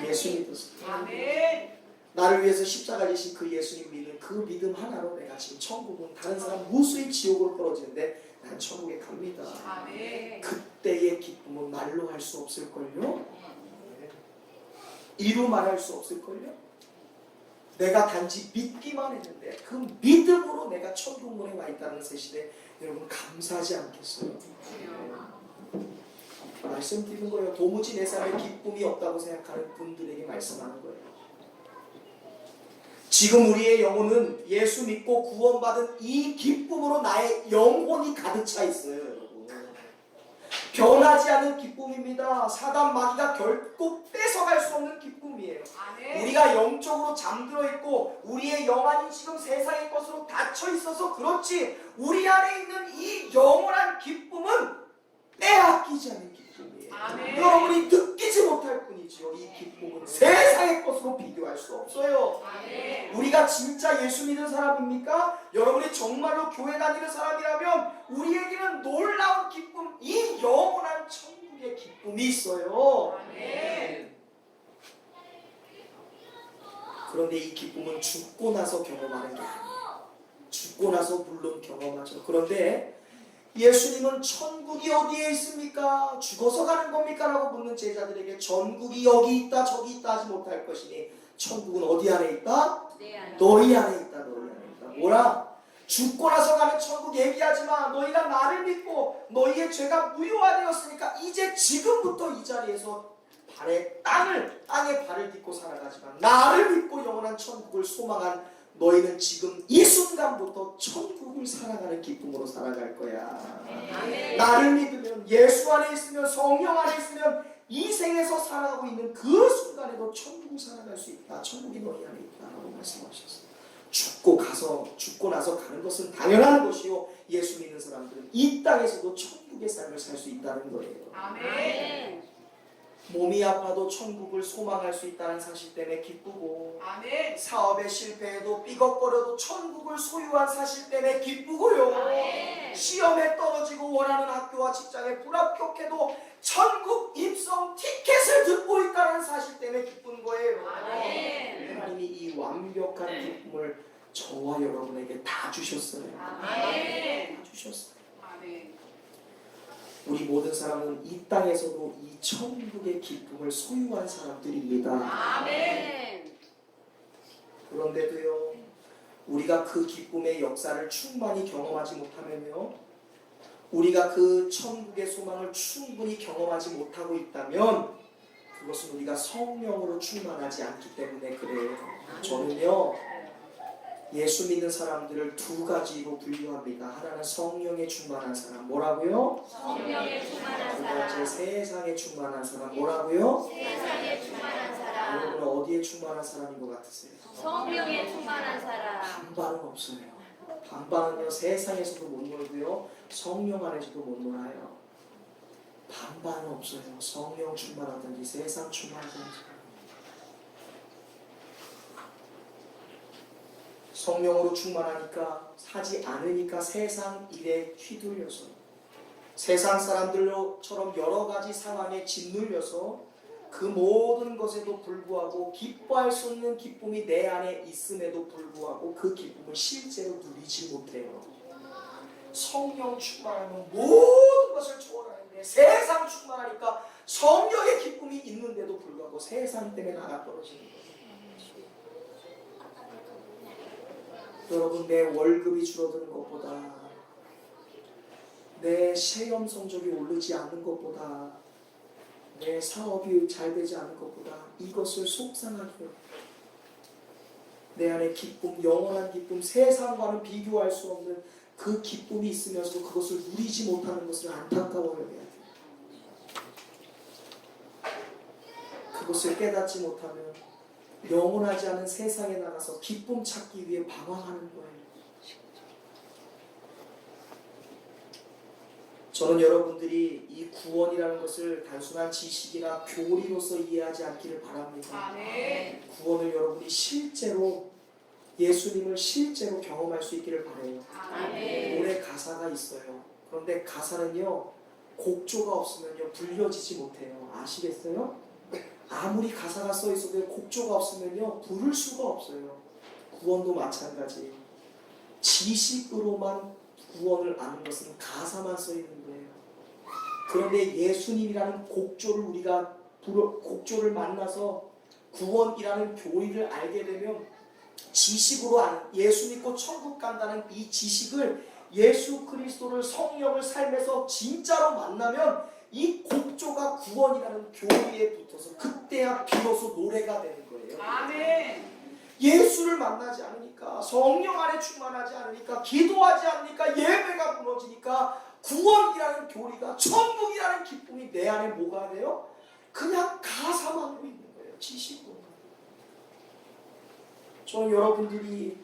예수 믿어서. 아멘. 나를 위해서 십자가 지신 그 예수님 믿는 그 믿음 하나로 내가 지금 천국은 다른 사람 무수히 지옥으로 떨어지는데 난 천국에 갑니다. 아멘. 그때의 기쁨은 말로 할 수 없을걸요? 이루 말할 수 없을걸요? 내가 단지 믿기만 했는데 그 믿음으로 내가 천국문에 와 있다는 사실에 여러분 감사하지 않겠어요? 말씀드리는 거예요. 도무지 내 삶에 기쁨이 없다고 생각하는 분들에게 말씀하는 거예요. 지금 우리의 영혼은 예수 믿고 구원받은 이 기쁨으로 나의 영혼이 가득 차 있어요, 여러분. 변하지 않은 기쁨입니다. 사단 마귀가 결코 뺏어갈 수 없는 기쁨이에요. 아멘. 우리가 영적으로 잠들어 있고 우리의 영안이 지금 세상의 것으로 닫혀 있어서 그렇지 우리 안에 있는 이 영원한 기쁨은 빼앗기지 않는 기쁨이에요. 아멘. 여러분이 느끼지 못할 뿐이지요. 이 기쁨은 세상의 것으로 비교할 수 없어요. 아멘. 우리가 진짜 예수 믿는 사람입니까? 여러분이 정말로 교회 다니는 사람이라면 우리에게는 놀라운 기쁨, 이 영원한 천국의 기쁨이 있어요. 아멘. 그런데 이 기쁨은 죽고 나서 경험하는 게 아니에요. 죽고 나서 물론 경험하죠. 그런데 예수님은 천국이 어디에 있습니까? 죽어서 가는 겁니까? 라고 묻는 제자들에게 전국이 여기 있다 저기 있다 하지 못할 것이니 천국은 어디 안에 있다? 내 안에. 너희 안에 있다. 너희 안에 있다. 뭐라? 죽고 나서 가는 천국 얘기하지 마. 너희가 나를 믿고 너희의 죄가 무효화되었으니까 이제 지금부터 이 자리에서 땅에 발을 딛고 살아가지만 나를 믿고 영원한 천국을 소망한 너희는 지금 이 순간부터 천국을 살아가는 기쁨으로 살아갈 거야. 아멘. 나를 믿으면 예수 안에 있으면 성령 안에 있으면 이 생에서 살아가고 있는 그 순간에도 천국을 살아갈 수 있다. 천국이 너희 안에 있다라고 말씀하셨어요. 죽고 나서 가는 것은 당연한 것이요. 예수 믿는 사람들은 이 땅에서도 천국의 삶을 살 수 있다는 거예요. 아멘. 몸이 아파도 천국을 소망할 수 있다는 사실 때문에 기쁘고 아멘. 사업에 실패해도 삐걱거려도 천국을 소유한 사실 때문에 기쁘고요. 아멘. 시험에 떨어지고 원하는 학교와 직장에 불합격해도 천국 입성 티켓을 듣고 있다는 사실 때문에 기쁜 거예요. 아멘. 하나님이 이 완벽한 기쁨을 저와 여러분에게 다 주셨어요. 아멘. 다 주셨어요. 아멘. 우리 모든 사람은 이 땅에서도 이 천국의 기쁨을 소유한 사람들입니다. 아멘. 그런데도요, 우리가 그 기쁨의 역사를 충만히 경험하지 못하면요, 우리가 그 천국의 소망을 충분히 경험하지 못하고 있다면 그것은 우리가 성령으로 충만하지 않기 때문에 그래요. 저는요, 예수 믿는 사람들을 두 가지로 분류합니다. 하나는 성령에 충만한 사람, 뭐라고요? 성령에 충만한 두 번째, 사람. 세상에 충만한 사람, 뭐라고요? 세상에 충만한 사람. 여러분은 어디에 충만한 사람인 것 같으세요? 성령에 충만한 사람. 반반은 없어요. 반반은요, 세상에서도 못 놀고요, 성령 안에서도 못 놀아요. 반반은 없어요. 성령 충만하든지 세상 충만하든지. 성령으로 충만하니까, 사지 않으니까 세상 일에 휘둘려서, 세상 사람들처럼 여러 가지 상황에 짓눌려서 그 모든 것에도 불구하고 기뻐할 수 없는 기쁨이 내 안에 있음에도 불구하고 그 기쁨을 실제로 누리지 못해요. 성령 충만하면 모든 것을 초월하는데, 세상 충만하니까 성령의 기쁨이 있는데도 불구하고 세상 때문에 나가 떨어지는 거예요. 여러분, 내 월급이 줄어드는 것보다, 내 시험 성적이 오르지 않는 것보다, 내 사업이 잘 되지 않은 것보다 이것을 속상하게 해요. 내 안에 기쁨, 영원한 기쁨, 세상과는 비교할 수 없는 그 기쁨이 있으면서도 그것을 누리지 못하는 것을 안타까워해야 돼요. 그것을 깨닫지 못하면 영원하지 않은 세상에 나가서 기쁨 찾기 위해 방황하는 거예요. 저는 여러분들이 이 구원이라는 것을 단순한 지식이나 교리로서 이해하지 않기를 바랍니다. 아멘. 구원을 여러분이 실제로, 예수님을 실제로 경험할 수 있기를 바라요. 아멘. 노래 가사가 있어요. 그런데 가사는요, 곡조가 없으면요 불려지지 못해요. 아시겠어요? 아무리 가사가 써 있어도 곡조가 없으면요 부를 수가 없어요. 구원도 마찬가지예요. 지식으로만 구원을 아는 것은 가사만 써 있는 거예요. 그런데 예수님이라는 곡조를 만나서 구원이라는 교리를 알게 되면, 지식으로 아는, 예수 믿고 천국 간다는 이 지식을, 예수 그리스도를, 성령을 삶에서 진짜로 만나면 이 곡조가 구원이라는 교리에 붙어서 그때야 비로소 노래가 되는 거예요. 아멘. 예수를 만나지 않으니까, 성령 안에 충만하지 않으니까, 기도하지 않으니까, 예배가 무너지니까 구원이라는 교리가, 천국이라는 기쁨이 내 안에 뭐가 돼요? 그냥 가사만으로 있는 거예요. 지식으로. 저는 여러분들이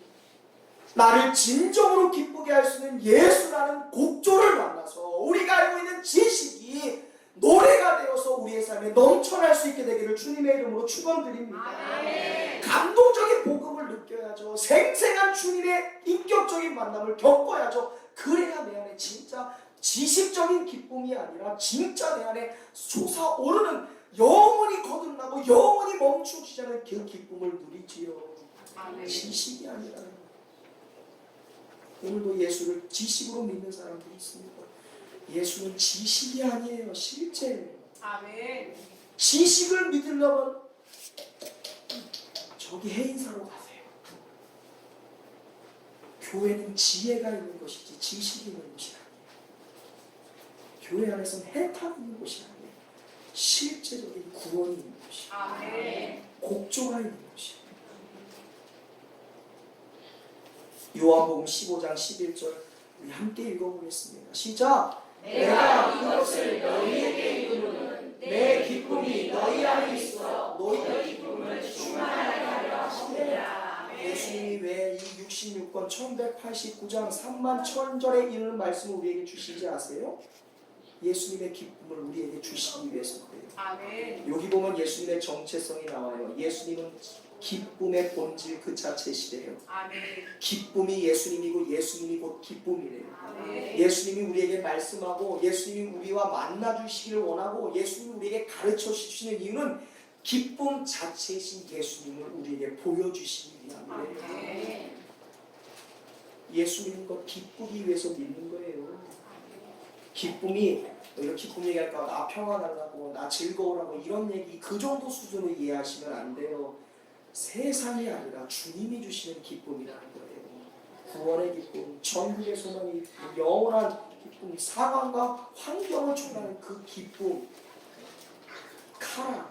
나를 진정으로 기쁘게 할 수 있는 예수라는 곡조를 만나서 우리가 알고 있는 지식이 노래가 되어서 우리의 삶에 넘쳐날 수 있게 되기를 주님의 이름으로 축원드립니다. 아멘. 감동적인 복음을 느껴야죠. 생생한 주님의 인격적인 만남을 겪어야죠. 그래야 내 안에 진짜 지식적인 기쁨이 아니라 진짜 내 안에 솟아오르는, 영원히 거듭나고 영원히 멈추지 않은 그 기쁨을 누리지요. 아멘. 지식이 아니라. 오늘도 예수를 지식으로 믿는 사람들이 있습니다. 예수는 지식이 아니에요. 실제예요. 아멘. 지식을 믿으려면 저기 해인사로 가세요. 교회는 지혜가 있는 것이지 지식이 있는 것이 아니에요. 교회 안에서는 해탈이 있는 것이 아니에요. 실제적인 구원이 있는 것이에요. 아멘. 곡조가 있는 것이에요. 요한복음 15장 11절 우리 함께 읽어보겠습니다. 시작! 내가 이것을 너희에게 이루는 내 기쁨이 너희 안에 있어 너희 기쁨을 충만하게 하려 하시느니라. 예수님이 왜 이 66권 1189장 3만 1000절에 이르는 말씀을 우리에게 주시지 아세요? 예수님의 기쁨을 우리에게 주시기 위해서 그래요. 아멘. 여기 보면 예수님의 정체성이 나와요. 예수님은 기쁨의 본질 그 자체시래요. 아멘. 기쁨이 예수님이고 예수님이 곧 기쁨이래요. 아멘. 예수님이 우리에게 말씀하고 예수님이 우리와 만나주시기를 원하고 예수님이 우리에게 가르쳐 주시는 이유는 기쁨 자체이신 예수님을 우리에게 보여주시기 위함이에요. 아멘. 예수 믿는 것 기쁘기 위해서 믿는 거예요. 기쁨이 이렇게 기쁨 얘기할까 나 평화 달라고 나 즐거우라고 이런 얘기 그 정도 수준으로 이해하시면 안 돼요. 세상이 아니라 주님이 주시는 기쁨이라는 거예요. 구원의 기쁨, 천국의 소망의 기쁨, 영원한 기쁨, 상황과 환경을 초월하는 그 기쁨, 카라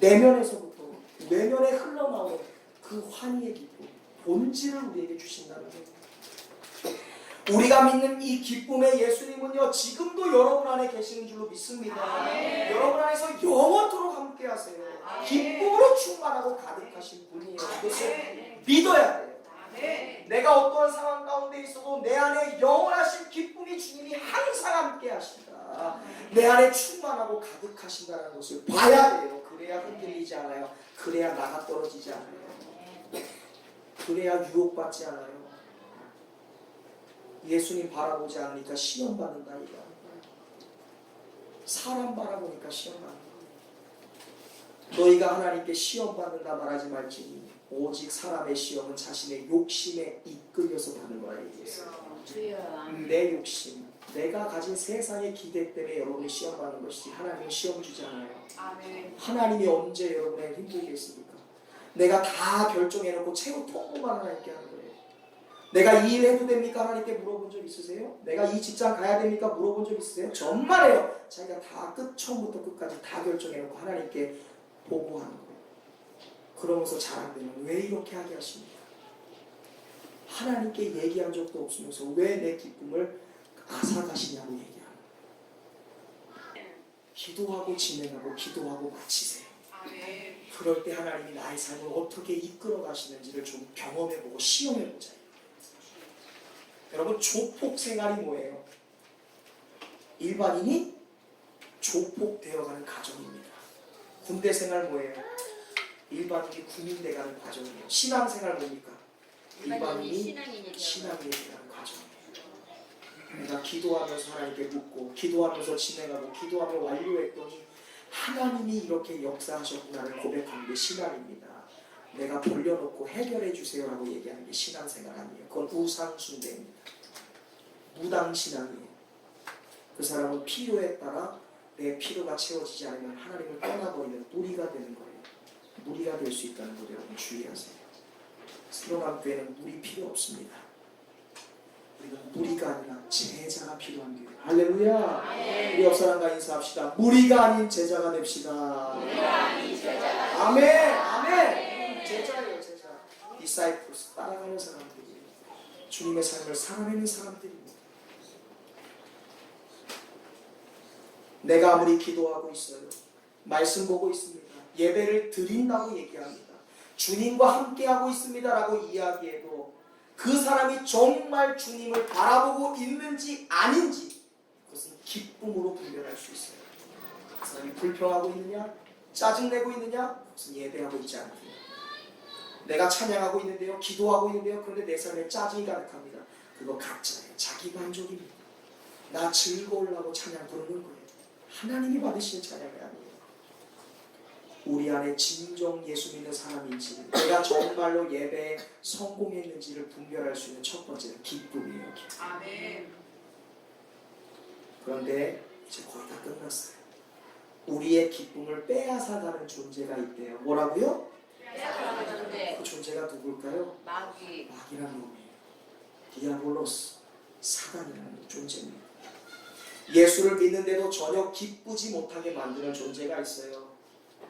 내면에서부터 외면에 흘러나오는 그 환희의 기쁨, 본질을 우리에게 주신다는 거예요. 우리가 믿는 이 기쁨의 예수님은요 지금도 여러분 안에 계시는 줄로 믿습니다. 여러분 안에서 영원토록 함께하세요. 기쁨으로 충만하고 가득하신 분이에요. 이것을 믿어야 돼요. 내가 어떠한 상황 가운데 있어도 내 안에 영원하신 기쁨이 주님이 항상 함께하신다. 내 안에 충만하고 가득하신다는 것을 봐야 돼요. 그래야 흔들리지 않아요. 그래야 나가 떨어지지 않아요. 그래야 유혹받지 않아요. 예수님 바라보지 않으니까 시험 받는다 이거. 사람 바라보니까 시험 받는다. 너희가 하나님께 시험 받는다 말하지 말지니 오직 사람의 시험은 자신의 욕심에 이끌려서 받는 거라 얘기했어요. 내 욕심, 내가 가진 세상의 기대 때문에 여러분이 시험 받는 것이지 하나님은 시험 주지 않아요. 하나님이 언제 여러분에게 힘들게 했습니까? 내가 다 결정해놓고 최후 통보만 하나님께 하는 거예요. 내가 이 일 해도 됩니까? 하나님께 물어본 적 있으세요? 내가 이 직장 가야 됩니까? 물어본 적 있으세요? 정말이에요. 자기가 다 처음부터 끝까지 다 결정해놓고 하나님께 보고하는 거예요. 그러면서 잘 안 되면 왜 이렇게 하게 하십니까? 하나님께 얘기한 적도 없으면서 왜 내 기쁨을 앗아가시냐고 얘기하는 거예요. 기도하고 진행하고 기도하고 마치세요. 그럴 때 하나님이 나의 삶을 어떻게 이끌어 가시는지를 좀 경험해보고 시험해보자. 여러분 조폭 생활이 뭐예요? 일반인이 조폭되어가는 과정입니다. 군대 생활 뭐예요? 일반인이 군인돼가는 과정이에요. 신앙생활 뭡니까? 일반인이 신앙인이 되는 과정이에요. 내가 기도하면서 하나님께 묻고 기도하면서 진행하고 기도하며 완료했더니 하나님이 이렇게 역사하셨구나를 고백하는 게 신앙입니다. 내가 돌려놓고 해결해 주세요라고 얘기하는 게 신앙생활 아니에요. 그건 우상숭배입니다. 무당신앙이에요. 그 사람은 필요에 따라 내 필요가 채워지지 않으면 하나님을 떠나버리는 무리가 되는 거예요. 무리가 될 수 있다는 거 여러분 주의하세요. 새로운 교회는 무리 필요 없습니다. 우리는 무리가 아니라 제자가 필요한 교회. 할렐루야. 우리 옆 사람과 인사합시다. 무리가 아닌 제자가 됩시다. 아멘. 아멘. 제자예요, 제자. 디사이플스 따라가는 사람들이에요. 주님의 삶을 살아내는 사람들입니다. 내가 아무리 기도하고 있어요. 말씀 보고 있습니다. 예배를 드린다고 얘기합니다. 주님과 함께하고 있습니다라고 이야기해도 그 사람이 정말 주님을 바라보고 있는지 아닌지 그것은 기쁨으로 분별할 수 있어요. 그 사람이 불평하고 있느냐 짜증내고 있느냐 그것은 예배하고 있지 않습니다. 내가 찬양하고 있는데요 기도하고 있는데요 그런데 내 삶에 짜증이 가득합니다. 그거 가짜예요. 자기 만족입니다. 나 즐거우려고 찬양 부르는 거예요. 하나님이 받으시는 찬양이 아니에요. 우리 안에 진정 예수 믿는 사람인지 내가 정말로 예배에 성공했는지를 분별할 수 있는 첫 번째는 기쁨이에요. 기쁨. 아멘. 그런데 이제 거의 다 끝났어요. 우리의 기쁨을 빼앗아가는 존재가 있대요. 뭐라고요? 그 존재가 누굴까요? 마귀라는 놈이에요. 디아볼로스, 사단이라는 존재입니다. 예수를 믿는데도 전혀 기쁘지 못하게 만드는 존재가 있어요.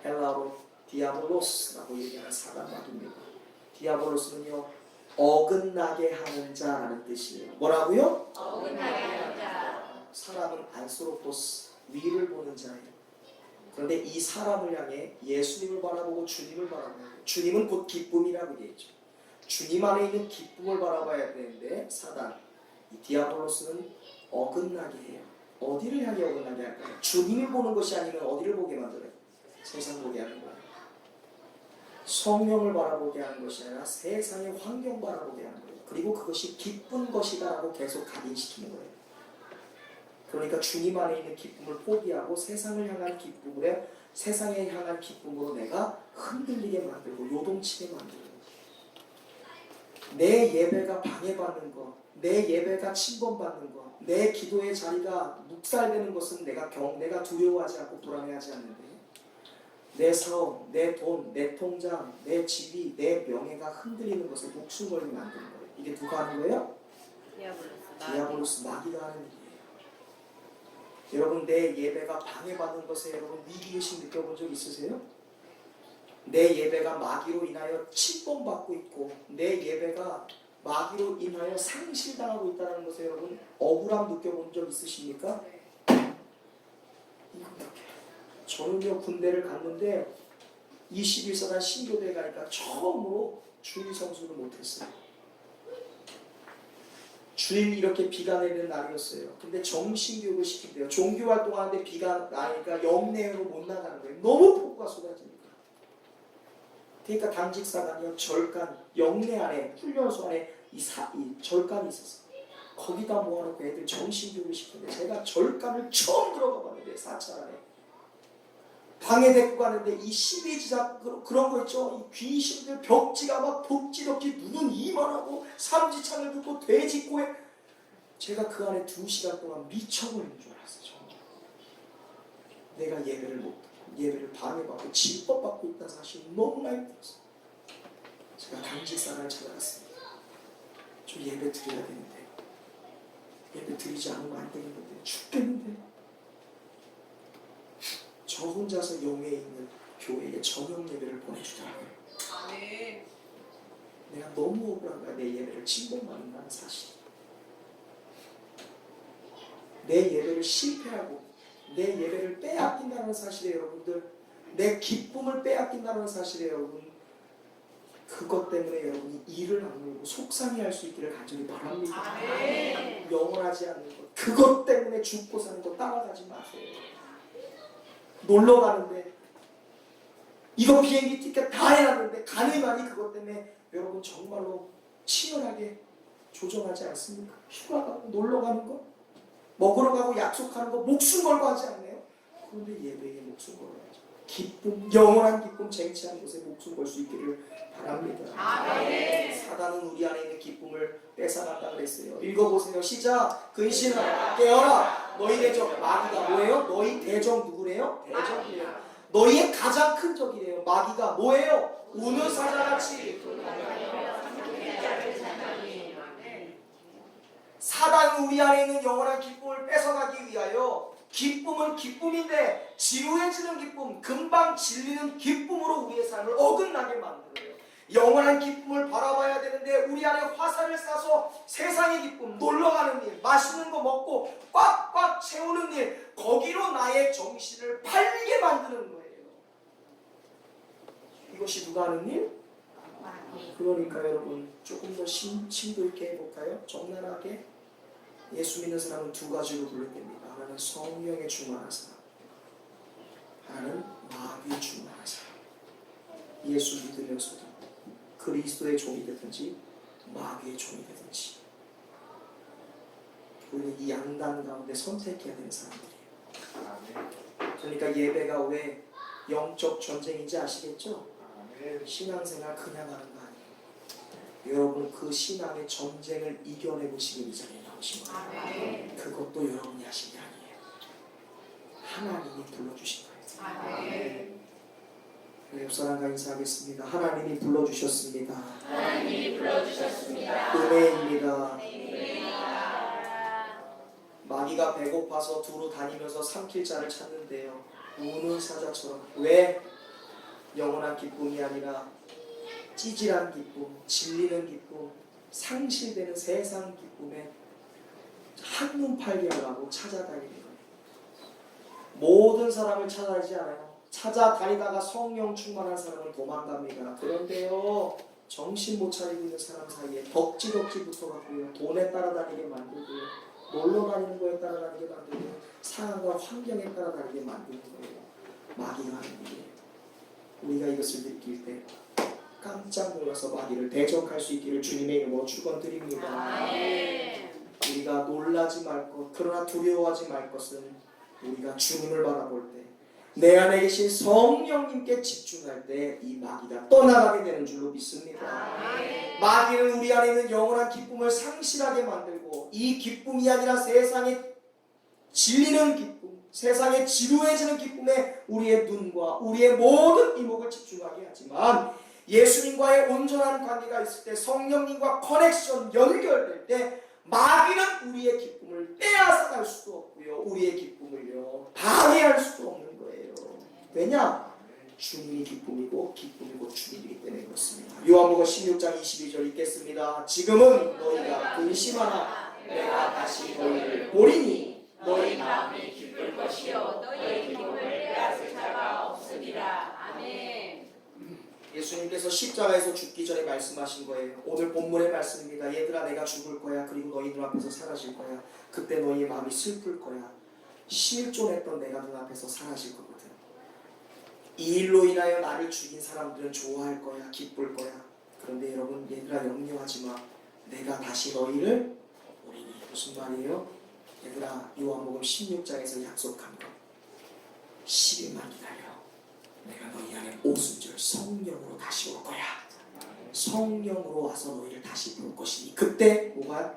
헬라어로 디아볼로스라고 얘기하는 사단 마귀입니다. 디아볼로스는요 어긋나게 하는 자라는 뜻이에요. 뭐라고요? 어긋나게 하는 자. 사람은 안스로포스 위를 보는 자예요. 그런데 이 사람을 향해 예수님을 바라보고 주님을 바라보고 주님은 곧 기쁨이라고 얘기했죠. 주님 안에 있는 기쁨을 바라봐야 되는데 사단 이 디아볼로스는 어긋나게 해요. 어디를 향해 어긋나게 할까요? 주님을 보는 것이 아니면 어디를 보게 만들어요? 세상 보게 하는 거예요. 성령을 바라보게 하는 것이 아니라 세상의 환경 바라보게 하는 거예요. 그리고 그것이 기쁜 것이다 라고 계속 각인시키는 거예요. 그러니까 주님 안에 있는 기쁨을 포기하고 세상을 향한 기쁨으로 세상에 향한 기쁨으로 내가 흔들리게 만들고 요동치게 만들고 내 예배가 방해받는 것, 내 예배가 침범받는 것, 내 기도의 자리가 묵살되는 것은 내가 두려워하지 않고 불안해하지 않는데 내 사업, 내 돈, 내 통장, 내 지위, 내 명예가 흔들리는 것을 목숨 걸게 만드는 거예요. 이게 누가 하는 거예요? 디아블로스, 마귀가 하는 일이에요. 여러분, 내 예배가 방해받는 것에 여러분 위기의식 느껴본 적 있으세요? 내 예배가 마귀로 인하여 침범받고 있고 내 예배가 마귀로 인하여 상실당하고 있다는 것에 여러분 억울함 느껴본 적 있으십니까? 저는요 군대를 갔는데 21사단 신교대에 가니까 처음으로 주일 성수를 못했어요. 주일 이렇게 비가 내리는 날이었어요. 근데 정신교육을 시킨대요. 종교활동하는데 비가 나니까 영내로 못 나가는 거예요. 너무 폭우가 쏟아지니까. 그러니까 당직사관이요 절간 영내 안에 훈련소 안에 이 절간이 있었어요. 거기다 모아놓고 애들 정신교육을 시키는데 제가 절간을 처음 들어가 봤는데 4차 안에 방해되고 가는데 이 시비지자 그런 거 있죠. 이 귀신들 벽지가 막 덕지덕지 눈은 이만하고 삼지창을 듣고 돼지코에 제가 그 안에 2시간 동안 미쳐버리는 줄 알았어요. 정말. 내가 예배를 못 듣고 예배를 방해받고 침범받고 있다는 사실이 너무 많이 들었어요. 제가 당직사관을 찾아갔습니다. 좀 예배 드려야 되는데 예배 드리지 않으면 안 되겠는데 죽겠는데 저 혼자서 영에 있는 교회에 저녁 예배를 보내주더라고요. 아멘. 내가 너무 억울한 거야. 내 예배를 침범받는다는 사실. 내 예배를 실패하고 내 예배를 빼앗긴다는 사실에 여러분들 내 기쁨을 빼앗긴다는 사실에 여러분 그것 때문에 여러분이 이를 악물고 속상해할 수 있기를 간절히 바랍니다. 아멘. 영원하지 않는 것 그것 때문에 죽고 사는 거 따라가지 마세요. 놀러 가는데 이거 비행기 티켓 다 해놨는데 가능하니 그것 때문에 여러분 정말로 치열하게 조정하지 않습니까? 휴가 가고 놀러 가는 거 먹으러 가고 약속하는 거 목숨 걸고 하지 않나요? 그런데 예배에 목숨 걸어야죠. 기쁨, 영원한 기쁨 쟁취하는 곳에 목숨 걸 수 있기를 바랍니다. 아멘. 사단은 우리 안에 있는 기쁨을 뺏어간다 그랬어요. 읽어보세요. 시작. 근신하라 깨어라 너희 대적 마귀가 뭐예요? 너희 대적 누구래요? 대적이에요. 너희의 가장 큰 적이래요. 마귀가 뭐예요? 우는 사자같이 사단은 우리 안에 있는 영원한 기쁨을 뺏어가기 위하여 기쁨은 기쁨인데 지루해지는 기쁨, 금방 질리는 기쁨으로 우리의 삶을 어긋나게 만들어요. 영원한 기쁨을 바라봐야 되는데 우리 안에 화살을 쏴서 세상의 기쁨, 놀러가는 일, 맛있는 거 먹고 꽉꽉 채우는 일, 거기로 나의 정신을 팔리게 만드는 거예요. 이것이 누가 하는 일? 그러니까 여러분 조금 더 심도 있게 해볼까요? 적나라하게 예수 믿는 사람은 2가지로 분류됩니다. 하나는 성령에 충만한 사람, 하나는 마귀에 충만한 사람. 예수 믿으면서도 그리스도의 종이 되든지 마귀의 종이 되든지 우리는 이 양단 가운데 선택해야 되는 사람들이에요. 그러니까 예배가 왜 영적 전쟁인지 아시겠죠? 신앙생활 그냥 하는 거 아니에요. 여러분 그 신앙의 전쟁을 이겨내고 지금 이 자리에 나오신 거예요. 그것도 여러분이 하신 게 아니에요. 하나님이 불러주신 거예요. 아멘. 옆 사람과 인사하겠습니다. 하나님이 불러주셨습니다. 하나님이 불러주셨습니다. 은혜입니다. 마귀가 배고파서 두루 다니면서 삼킬 자를 찾는데요. 우는 사자처럼 왜 영원한 기쁨이 아니라 찌질한 기쁨, 질리는 기쁨, 상실되는 세상 기쁨에 한눈 팔게 하려고 찾아다니는 거예요. 모든 사람을 찾아다니지 않아요. 찾아다니다가 성령 충만한 사람은 도망갑니다. 그런데요 정신 못 차리고 있는 사람 사이에 덕지덕지 붙어갖고요 돈에 따라다니게 만들고요 놀러 다니는 거에 따라다니게 만들고 상황과 환경에 따라다니게 만드는 거예요. 마귀가 하는 일이에요. 우리가 이것을 느낄 때 깜짝 놀라서 마귀를 대적할 수 있기를 주님의 이름으로 축원드립니다. 아멘. 우리가 놀라지 말 것, 그러나 두려워하지 말 것은 우리가 주님을 바라볼 때 내 안에 계신 성령님께 집중할 때 이 마귀가 떠나가게 되는 줄로 믿습니다. 마귀는 우리 안에 있는 영원한 기쁨을 상실하게 만들고 이 기쁨이 아니라 세상에 질리는 기쁨, 세상에 지루해지는 기쁨에 우리의 눈과 우리의 모든 이목을 집중하게 하지만 예수님과의 온전한 관계가 있을 때 성령님과 커넥션 연결될 때 마귀는 우리의 기쁨을 빼앗아갈 수도 없고요. 우리의 기쁨을요 방해할 수도 없는 거예요. 왜냐? 주님이 기쁨이고 기쁨이 곧 주님이기 때문에 그렇습니다. 요한복음 16장 22절 읽겠습니다. 지금은 너희가 근심하나 내가 다시 너희를 보리니 너희 마음이 기쁠 것이요 너희 기쁨을 빼앗을 자가 없으리라. 아멘. 예수님께서 십자가에서 죽기 전에 말씀하신 거예요. 오늘 본문의 말씀입니다. 얘들아 내가 죽을 거야. 그리고 너희 눈앞에서 사라질 거야. 그때 너희의 마음이 슬플 거야. 실존했던 내가 눈앞에서 사라질 거거든. 이 일로 인하여 나를 죽인 사람들은 좋아할 거야. 기쁠 거야. 그런데 여러분 얘들아 염려하지 마. 내가 다시 너희를 보리니. 무슨 말이에요? 얘들아 요한복음 16장에서 약속한 거 10일만 기다려. 내가 너희 안에 오순절 성령으로 다시 올 거야. 성령으로 와서 너희를 다시 볼 것이니 그때 뭐가?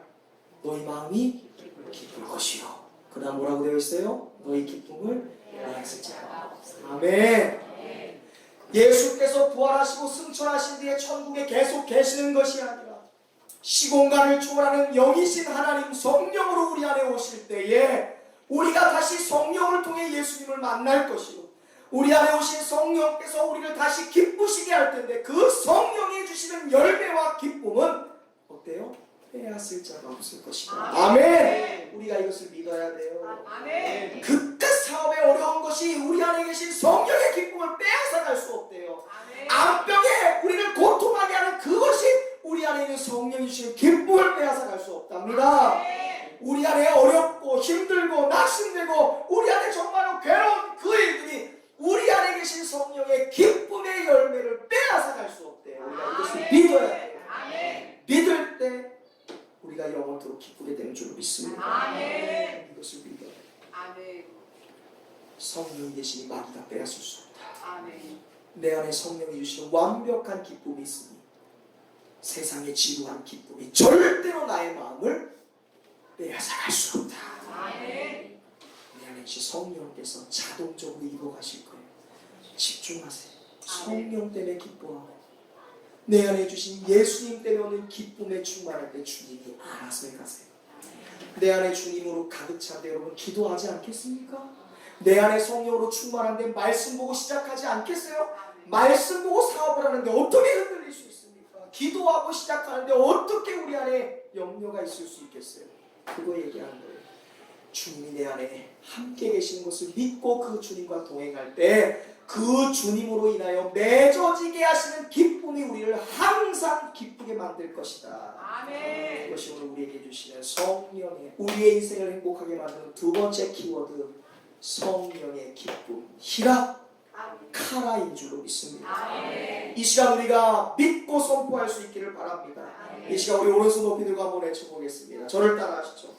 너희 마음이 기쁠 것이요. 그 다음 뭐라고 되어 있어요? 너희 기쁨을 빼앗을 자가 없으리라. 아멘. 예수께서 부활하시고 승천하신 뒤에 천국에 계속 계시는 것이 아니라 시공간을 초월하는 영이신 하나님 성령으로 우리 안에 오실 때에 우리가 다시 성령을 통해 예수님을 만날 것이고 우리 안에 오신 성령께서 우리를 다시 기쁘시게 할 텐데 그 성령이 주시는 열매와 기쁨은 어때요? 빼앗을 자가 없을 것이다. 아멘. 우리가 이것을 믿어야 돼요. 아멘. 그깟 사업에 어려운 것이 우리 안에 계신 성령의 기쁨을 빼앗아갈 수 없대요. 암병에 우리를 고통하게 하는 그것이 우리 안에 있는 성령이 주시는 기쁨을 빼앗아갈 수 없답니다. 우리 안에 어렵고 힘들고 낙심되고 우리 안에 정말로 괴로운 그 일들이 우리 안에 계신 성령의 기쁨의 열매를 빼앗아갈 수 없대요. 우리가 이것을 믿어야 돼요. 믿을 때 우리가 영원토록 기쁘게 되는 줄 믿습니다. 아멘. 이것을 믿어야 돼요. 아멘. 성령이 계시니 마귀가 빼앗을 수 없다. 아멘. 내 안에 성령이 주시는 완벽한 기쁨이 있으니 세상의 지루한 기쁨이 절대로 나의 마음을 빼앗아갈 수 없다. 아멘. 내 안에 계신 성령께서 자동적으로 이루어가실 거예요. 집중하세요. 성령 때문에 기뻐하고 내 안에 주신 예수님 때문에 오는 기쁨에 충만할 때 주님이 알아서 해가세요. 내 안에 주님으로 가득 찬데 여러분 기도하지 않겠습니까? 내 안에 성령으로 충만한데 말씀 보고 시작하지 않겠어요? 말씀 보고 사업을 하는데 어떻게 흔들릴 수 있습니까? 기도하고 시작하는데 어떻게 우리 안에 염려가 있을 수 있겠어요? 그거 얘기하는 거예요. 주님이 내 안에 함께 계시는 것을 믿고 그 주님과 동행할 때 그 주님으로 인하여 맺어지게 하시는 기쁨이 우리를 항상 기쁘게 만들 것이다. 아멘. 이것이 오늘 우리에게 주시는 성령의 우리의 인생을 행복하게 만드는 두 번째 키워드 성령의 기쁨 히라 카라인 줄로 믿습니다. 아멘. 이 시간 우리가 믿고 선포할 수 있기를 바랍니다. 이 시간 우리 오른손 높이 들고 한번 외쳐보겠습니다. 저를 따라 하시죠.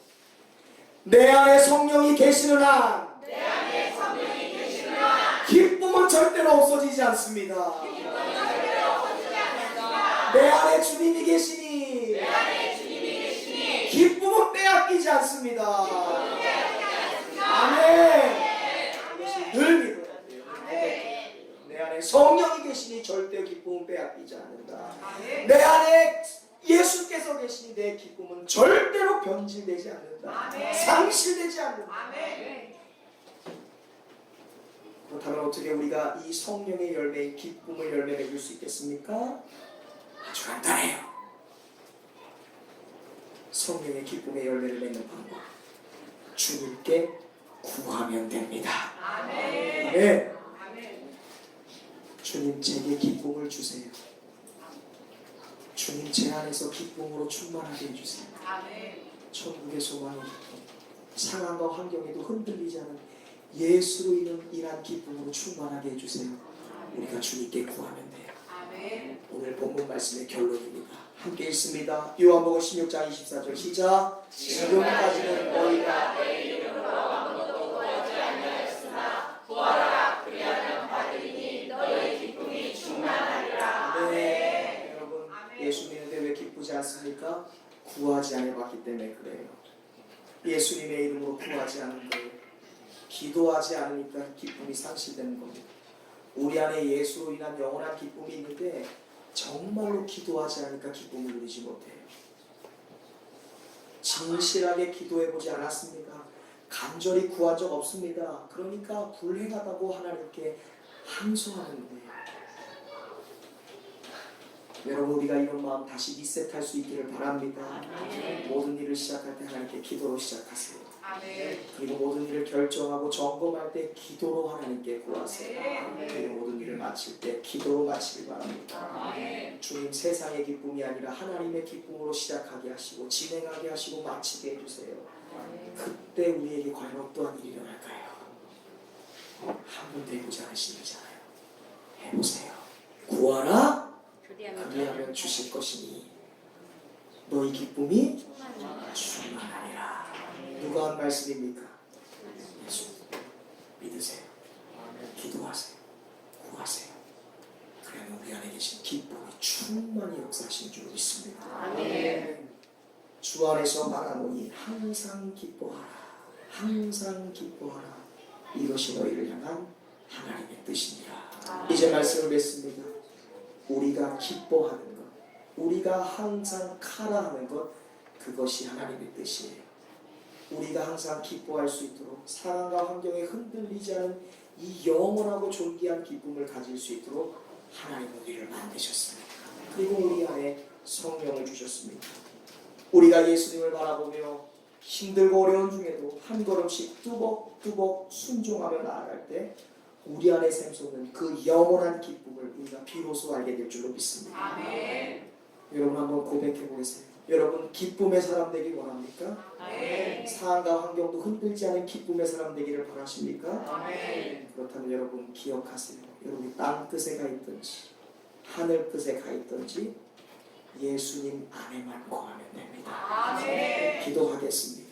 내 안에 성령이 계시는 한 내 안에 성령이 계시는 한 기쁨은 절대로 없어지지 않습니다. 기쁨은 절대로 없어지지 않습니다. 내 안에 주님이 계시니 내 안에 주님이 계시니 기쁨은 빼앗기지 않습니다. 기쁨은 빼앗기지 않습니다. 아멘. 이것이 늘 믿어야 돼요. 아멘. 내 안에 성령이 계시니 절대 기쁨은 빼앗기지 않는다. 아멘. 내 안에 예수께서 계시니 내 기쁨은 절대로 변질되지 않는다. 아멘. 상실되지 않는다. 아멘. 그렇다면 어떻게 우리가 이 성령의 열매인 기쁨을 열매 맺을 수 있겠습니까? 아주 간단해요. 성령의 기쁨의 열매를 맺는 방법 주님께 구하면 됩니다. 아멘. 아멘. 아멘. 주님 제게 기쁨을 주세요. 주님 제 안에서 기쁨으로 충만하게 해주세요. 아멘. 천국의 소망이 상황과 환경에도 흔들리지 않은 예수로 인한 기쁨으로 충만하게 해주세요. 우리가 주님께 구하면 돼요. 아멘. 오늘 본문 말씀의 결론입니다. 함께 읽습니다. 요한복음 16장 24절 시작. 지금까지는 너희가 내 이름으로 아무것도 구하지 아니하였으나 구하라 예수님의 이름으로 구하지 않은 거예요. 기도하지 않으니까 기쁨이 상실되는 겁니다. 우리 안에 예수로 인한 영원한 기쁨이 있는데 정말로 기도하지 않으니까 기쁨을 누리지 못해요. 진실하게 기도해보지 않았습니다. 간절히 구한 적 없습니다. 그러니까 불행하다고 하나님께 항소하는 거예요. 여러분, 우리가 이런 마음 다시 리셋할 수 있기를 바랍니다. 모든 일을 시작할 때 하나님께 기도로 시작하세요. 그리고 모든 일을 결정하고 점검할 때 기도로 하나님께 구하세요. 그리고 모든 일을 마칠 때 기도로 마치길 바랍니다. 주님, 세상의 기쁨이 아니라 하나님의 기쁨으로 시작하게 하시고 진행하게 하시고 마치게 해주세요. 그때 우리에게 과연 어떠한 일이 일어날까요? 한 번도 해보지 않으시잖아요. 해보세요. 구하라 그리하면 주실 것이니 너희 기쁨이 충만하리라. 누가 한 말씀입니까? 예수. 믿으세요. 기도하세요. 구하세요. 그러면 우리 안에 계신 기쁨이 충만히 역사하시는 줄 믿습니다. 주 안에서 말하노니 항상 기뻐하라. 항상 기뻐하라. 이것이 너희를 향한 하나님의 뜻이니라. 이제 말씀을 맺습니다. 우리가 기뻐하는 것, 우리가 항상 카라하는 것, 그것이 하나님의 뜻이에요. 우리가 항상 기뻐할 수 있도록 상황과 환경에 흔들리지 않은 이 영원하고 존귀한 기쁨을 가질 수 있도록 하나님은 우리를 만드셨습니다. 그리고 우리 안에 성령을 주셨습니다. 우리가 예수님을 바라보며 힘들고 어려운 중에도 한 걸음씩 뚜벅뚜벅 순종하며 나아갈 때 우리 안에 샘솟는 그 영원한 기쁨을 우리가 비로소 알게 될 줄로 믿습니다. 여러분, 한번 고백해 보세요. 여러분, 기쁨의 사람 되기 원합니까? 상황과 환경도 흔들지 않은 기쁨의 사람 되기를 바라십니까? 그렇다면 여러분 기억하세요. 여러분이 땅 끝에 가 있든지 하늘 끝에 가 있든지 예수님 안에만 거하면 됩니다. 기도하겠습니다.